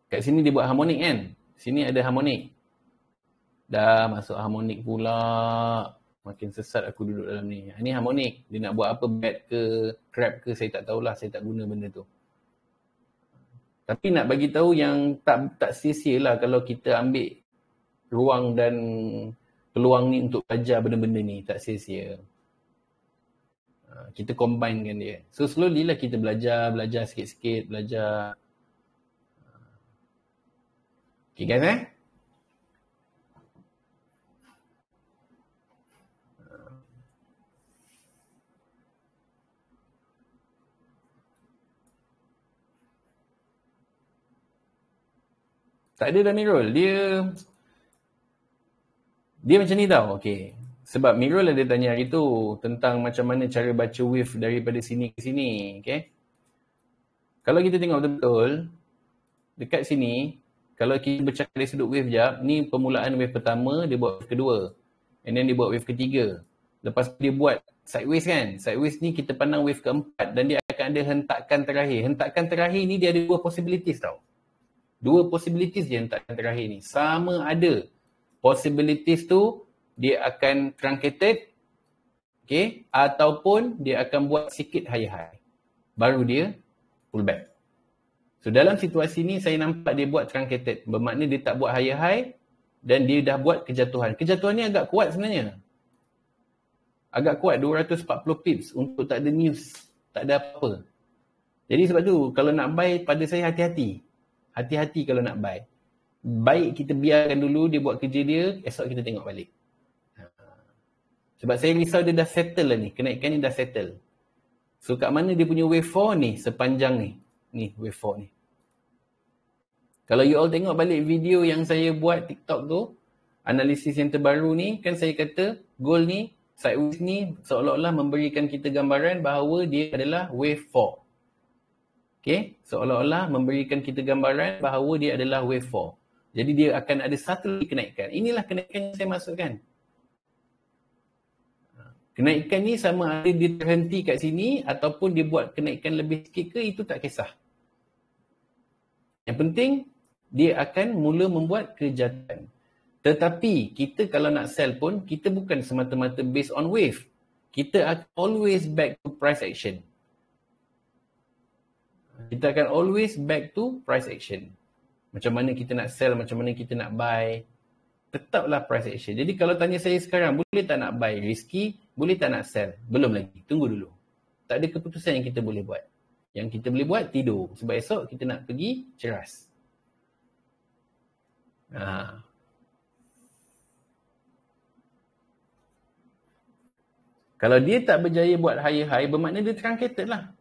S1: Kat sini dia buat harmonik kan? Sini ada harmonik. Dah masuk harmonik pula. Makin sesat aku duduk dalam ni. Ini harmonik. Dia nak buat apa, bat ke, crab ke, saya tak tahulah. Saya tak guna benda tu. Tapi nak bagi tahu yang tak sia-sia lah kalau kita ambil ruang dan peluang ni untuk belajar benda-benda ni. Tak sia-sia. Kita combinekan dia. So slowly lah kita belajar sikit-sikit, belajar. Okay guys Tak ada dah Mirul. Dia macam ni tau. Okay. Sebab Mirul ada tanya hari tu tentang macam mana cara baca wave daripada sini ke sini. Okay. Kalau kita tengok betul-betul, dekat sini, kalau kita bercakap dari sudut wave jap, ni permulaan wave pertama, dia buat wave kedua. And then dia buat wave ketiga. Lepas dia buat sideways kan. Sideways ni kita pandang wave keempat dan dia akan ada hentakan terakhir. Hentakan terakhir ni dia ada 2 possibilities tau. 2 possibilities je hentakan terakhir ni. Sama ada possibilities tu dia akan truncated, okay, ataupun dia akan buat sikit high. Baru dia pull back. So dalam situasi ni saya nampak dia buat truncated. Bermakna dia tak buat high dan dia dah buat kejatuhan. Kejatuhan ni agak kuat sebenarnya. Agak kuat 240 pips untuk tak ada news. Tak ada apa. Jadi sebab tu kalau nak buy pada saya hati-hati. Hati-hati kalau nak buy. Baik kita biarkan dulu dia buat kerja dia, esok kita tengok balik. Sebab saya risau dia dah settle lah ni. Kenaikan ni dah settle. So kat mana dia punya wave 4 ni sepanjang ni. Ni wave 4 ni. Kalau you all tengok balik video yang saya buat TikTok tu, analisis yang terbaru ni, kan saya kata goal ni, sideways ni seolah-olah memberikan kita gambaran bahawa dia adalah wave 4. Okay, seolah-olah memberikan kita gambaran bahawa dia adalah wave 4. Jadi dia akan ada satu lagi kenaikan. Inilah kenaikan yang saya maksudkan. Kenaikan ni sama ada dia terhenti kat sini ataupun dia buat kenaikan lebih sikit ke, itu tak kisah. Yang penting, dia akan mula membuat kejatuhan. Tetapi kita kalau nak sell pun, kita bukan semata-mata based on wave. Kita akan always back to price action. Kita akan always back to price action. Macam mana kita nak sell, macam mana kita nak buy. Tetaplah price action. Jadi kalau tanya saya sekarang, boleh tak nak buy risky? Boleh tak nak sell? Belum lagi. Tunggu dulu. Tak ada keputusan yang kita boleh buat. Yang kita boleh buat, tidur. Sebab esok kita nak pergi ceras. Kalau dia tak berjaya buat high, bermakna dia truncated lah.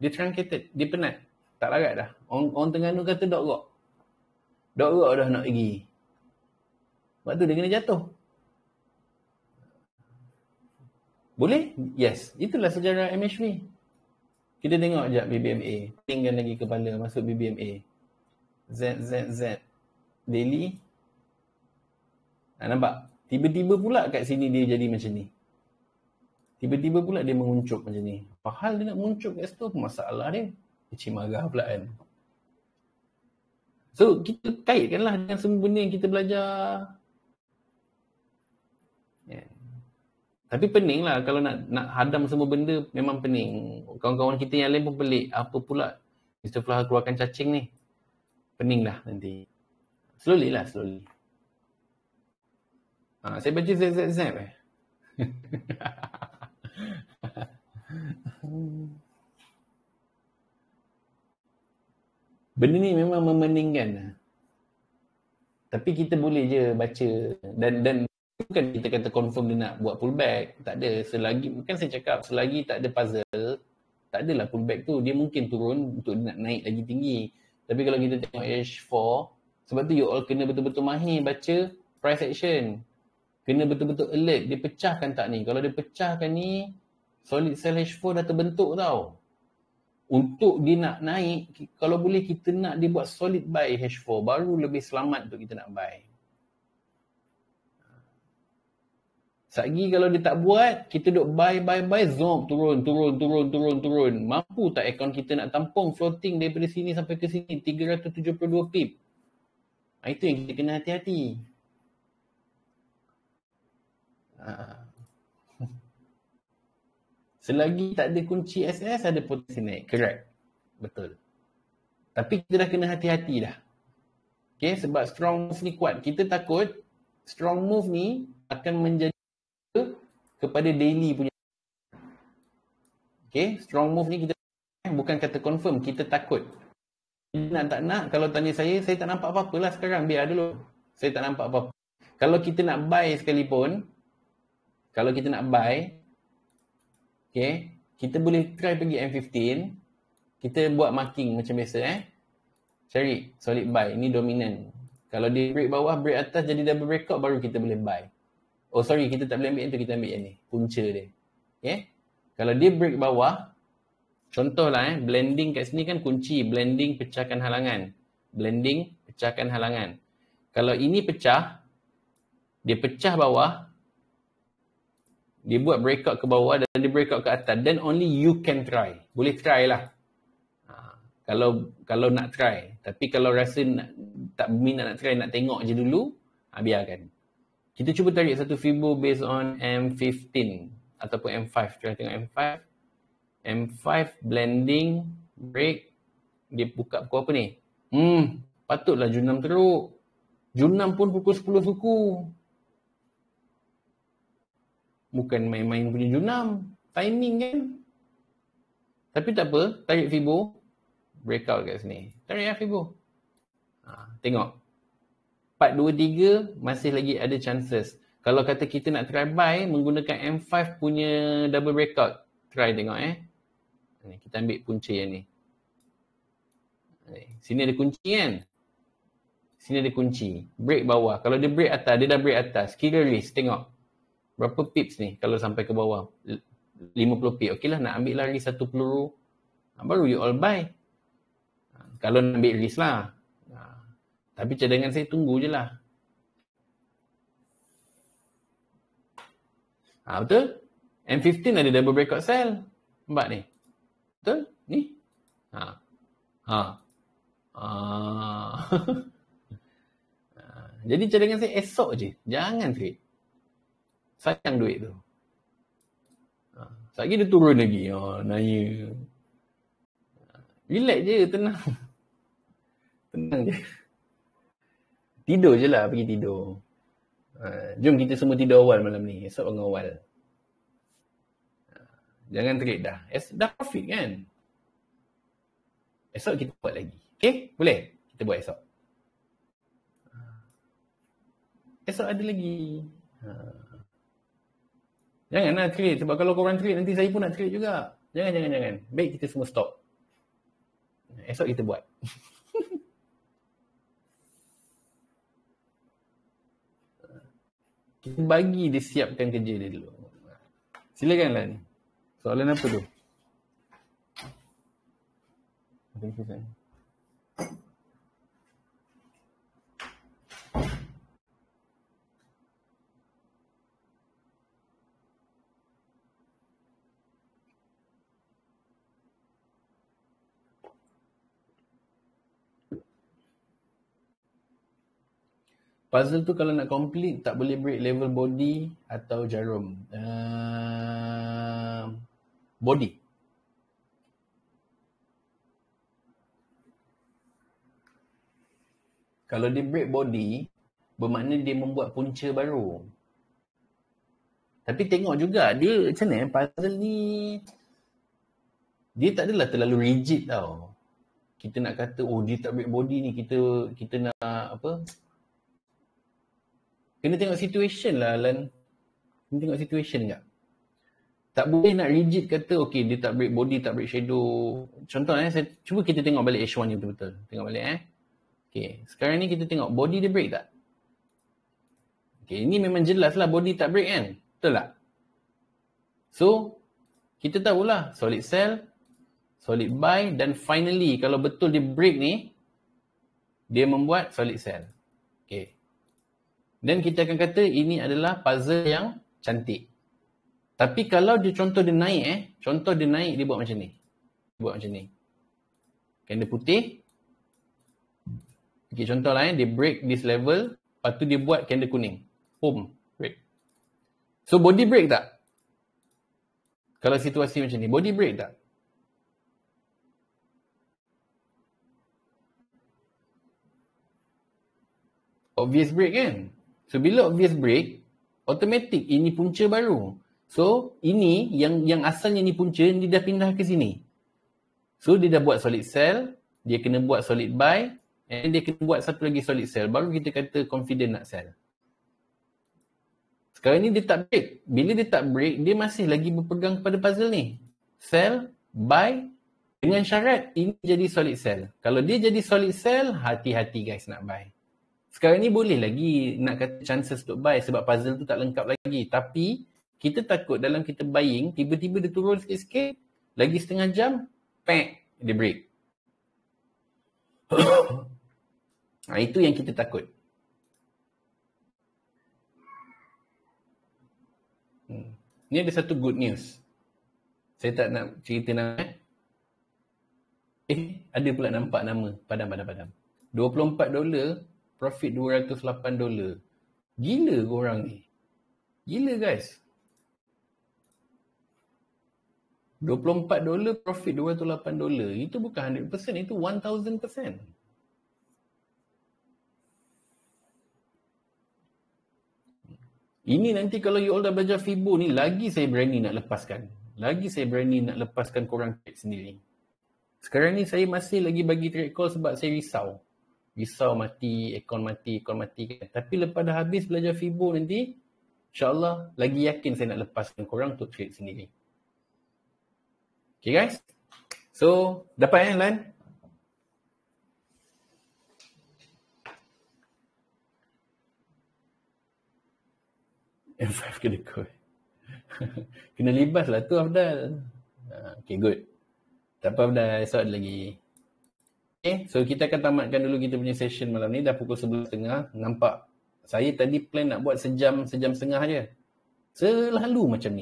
S1: Dia truncated. Dia penat. Tak larat dah. Orang Terengganu kata dog rock. Dog rock dah nak pergi. Sebab tu dia kena jatuh. Boleh? Yes. Itulah sejarah MHV. Kita tengok sekejap BBMA. Tinggal lagi kepala masuk BBMA. Z. Daily. Nampak? Tiba-tiba pula kat sini dia jadi macam ni. Tiba-tiba pula dia menguncup macam ni. Padahal dia nak muncup kat situ, apa masalah dia? Dia marah pula kan. So, kita kaitkanlah dengan semua benda yang kita belajar. Yeah. Tapi pening lah kalau nak hadam semua benda, memang pening. Kawan-kawan kita yang lain pun pelik. Apa pula Mr. Flah keluarkan cacing ni? Pening lah nanti. Slowly. Saya baca Z. Benda ni memang memeningkan. Tapi kita boleh je baca. Dan bukan kita kata confirm dia nak buat pullback. Tak ada. Kan saya cakap, selagi tak ada puzzle, tak adalah pullback tu. Dia mungkin turun untuk dia nak naik lagi tinggi. Tapi kalau kita tengok H4, sebab tu you all kena betul-betul mahir baca price action. Kena betul-betul alert. Dia pecahkan tak ni? Kalau dia pecahkan ni, solid sell H4 dah terbentuk tau. Untuk dia nak naik, kalau boleh kita nak dia buat solid buy H4, baru lebih selamat untuk kita nak buy. Satgi kalau dia tak buat, kita duk buy, zoom, turun. Mampu tak akaun kita nak tampung floating daripada sini sampai ke sini, 372 pip. Itu yang kita kena hati-hati. Selagi tak ada kunci SS, ada potensi naik. Correct. Betul. Tapi kita dah kena hati-hati dah. Okay, sebab strong move ni kuat. Kita takut strong move ni akan menjadi kepada daily punya. Okay, strong move ni kita bukan kata confirm, kita takut. Nak tak nak, kalau tanya saya tak nampak apa-apa lah sekarang. Biar dulu. Saya tak nampak apa-apa. Kalau kita nak buy sekalipun, okay, kita boleh try pergi M15. Kita buat marking macam biasa. Cari solid buy. Ini dominant. Kalau dia break bawah, break atas, jadi double breakout, baru kita boleh buy. Oh sorry, kita tak boleh ambil yang tu, kita ambil yang ni. Punca dia. Okay. Kalau dia break bawah, contohlah blending kat sini kan kunci. Blending pecahkan halangan. Kalau ini pecah, dia pecah bawah, dia buat breakout ke bawah dan dia breakout ke atas, then only you can try. Boleh try lah. Kalau nak try. Tapi kalau rasa tak minat nak try, nak tengok je dulu, biarkan. Kita cuba tarik satu Fibo based on M15 ataupun M5. Try tengok M5. M5 blending, break. Dia buka pukul apa ni? Patutlah Jun 6 teruk. Jun 6 pun pukul 10 suku. Bukan main-main punya Jun 6. Timing kan. Tapi tak apa. Tarik Fibo. Breakout kat sini. Tarik lah Fibo. Tengok. 4, 2, 3 masih lagi ada chances. Kalau kata kita nak try buy menggunakan M5 punya double breakout. Try tengok Kita ambil punca yang ni. Sini ada kunci kan. Sini ada kunci. Break bawah. Kalau dia break atas, dia dah break atas. Kira risk. Tengok. Berapa pips ni kalau sampai ke bawah? 50 pips. Okey lah, nak ambil lah risk satu peluru. Baru you all buy. Kalau nak ambil risk lah. Tapi cadangan saya tunggu je lah. Betul? M15 ada double breakout sell. Nampak ni? Betul? Ni? Jadi cadangan saya esok je. Jangan trade. Sayang duit tu. Sekejap dia turun lagi. Naya. Relax je, tenang. Tenang je. Tidur je lah, pergi tidur. Jom kita semua tidur awal malam ni. Esok bangun awal. Jangan trade dah. Dah profit kan? Esok kita buat lagi. Okay? Boleh? Kita buat esok. Esok ada lagi. Janganlah trade. Sebab kalau korang trade, nanti saya pun nak trade juga. Jangan. Baik kita semua stop. Esok kita buat. Kita bagi dia siapkan kerja dia dulu. Silakanlah ni. Soalan apa tu? Puzzle tu kalau nak complete tak boleh break level body atau jarum. Body. Kalau dia break body, bermakna dia membuat punca baru. Tapi tengok juga dia macam mana puzzle ni. Dia tak adalah terlalu rigid tau. Kita nak kata dia tak break body ni, kita nak apa? Kena tengok situation lah, Alan. Kena tengok situation tak? Tak boleh nak rigid kata, okay, dia tak break body, tak break shadow. Contoh, cuba kita tengok balik H1 ni betul-betul. Tengok balik, Okay, sekarang ni kita tengok body dia break tak? Okay, ini memang jelas lah body tak break kan? Betul tak? So, kita tahulah solid cell, solid bi, dan finally, kalau betul dia break ni, dia membuat solid cell. Okay. Dan kita akan kata ini adalah puzzle yang cantik. Tapi kalau dia contoh dia naik dia buat macam ni. Candle putih. Okay, contoh lah dia break this level, lepas tu dia buat candle kuning. Boom, break. So body break tak? Kalau situasi macam ni, body break tak? Obvious break kan? So bila obvious break, automatic ini punca baru. So ini yang asalnya ni punca, dia dah pindah ke sini. So dia dah buat solid cell, dia kena buat solid bi, and dia kena buat satu lagi solid cell. Baru kita kata confident nak sell. Sekarang ni dia tak break. Bila dia tak break, dia masih lagi berpegang kepada puzzle ni. Sell, buy, dengan syarat ini jadi solid cell. Kalau dia jadi solid cell, hati-hati guys nak buy. Sekarang ni boleh lagi nak kata chances untuk buy sebab puzzle tu tak lengkap lagi. Tapi kita takut dalam kita buying, tiba-tiba dia turun sikit-sikit, lagi setengah jam, dia break. Itu yang kita takut. Ni ada satu good news. Saya tak nak cerita nama. Ada pula nampak nama. Padam. $24, profit $208. Gila korang ni. Gila guys. $24, profit $208. Itu bukan 100%, itu 1000%. Ini nanti kalau you all dah belajar Fibo ni, lagi saya berani nak lepaskan. Lagi saya berani nak lepaskan korang trade sendiri. Sekarang ni saya masih lagi bagi trade call sebab saya risau. Risau mati, akaun mati kan. Tapi lepas dah habis belajar Fibo nanti, insyaAllah lagi yakin saya nak lepaskan korang untuk trade sendiri. Okay guys? So, dapat Lan? M5 kena code. Kena libas lah tu Afdal. Okay, good. Tak apa Afdal, esok ada lagi. Okay, so kita akan tamatkan dulu kita punya session malam ni. Dah pukul 11.30. Nampak? Saya tadi plan nak buat sejam setengah je. Selalu macam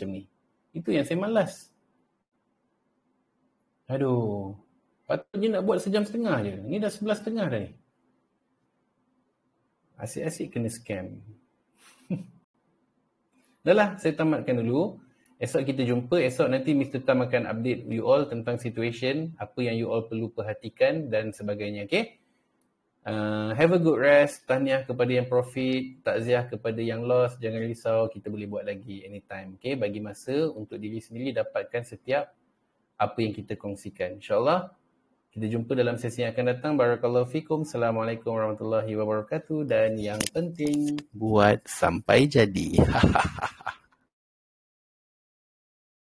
S1: ni. Itu yang saya malas. Aduh. Patutnya nak buat sejam setengah je. Ni dah 11.30 dah ni. Asyik-asyik kena scam. Dah lah, saya tamatkan dulu. Esok kita jumpa. Esok nanti Mr. Tam akan update you all tentang situation, apa yang you all perlu perhatikan dan sebagainya. Okay? Have a good rest. Tahniah kepada yang profit, takziah kepada yang loss. Jangan risau, kita boleh buat lagi anytime. Okay? Bagi masa untuk diri sendiri dapatkan setiap apa yang kita kongsikan. InsyaAllah, kita jumpa dalam sesi yang akan datang. Barakallahu fikum. Assalamualaikum warahmatullahi wabarakatuh. Dan yang penting, buat sampai jadi. Hahaha.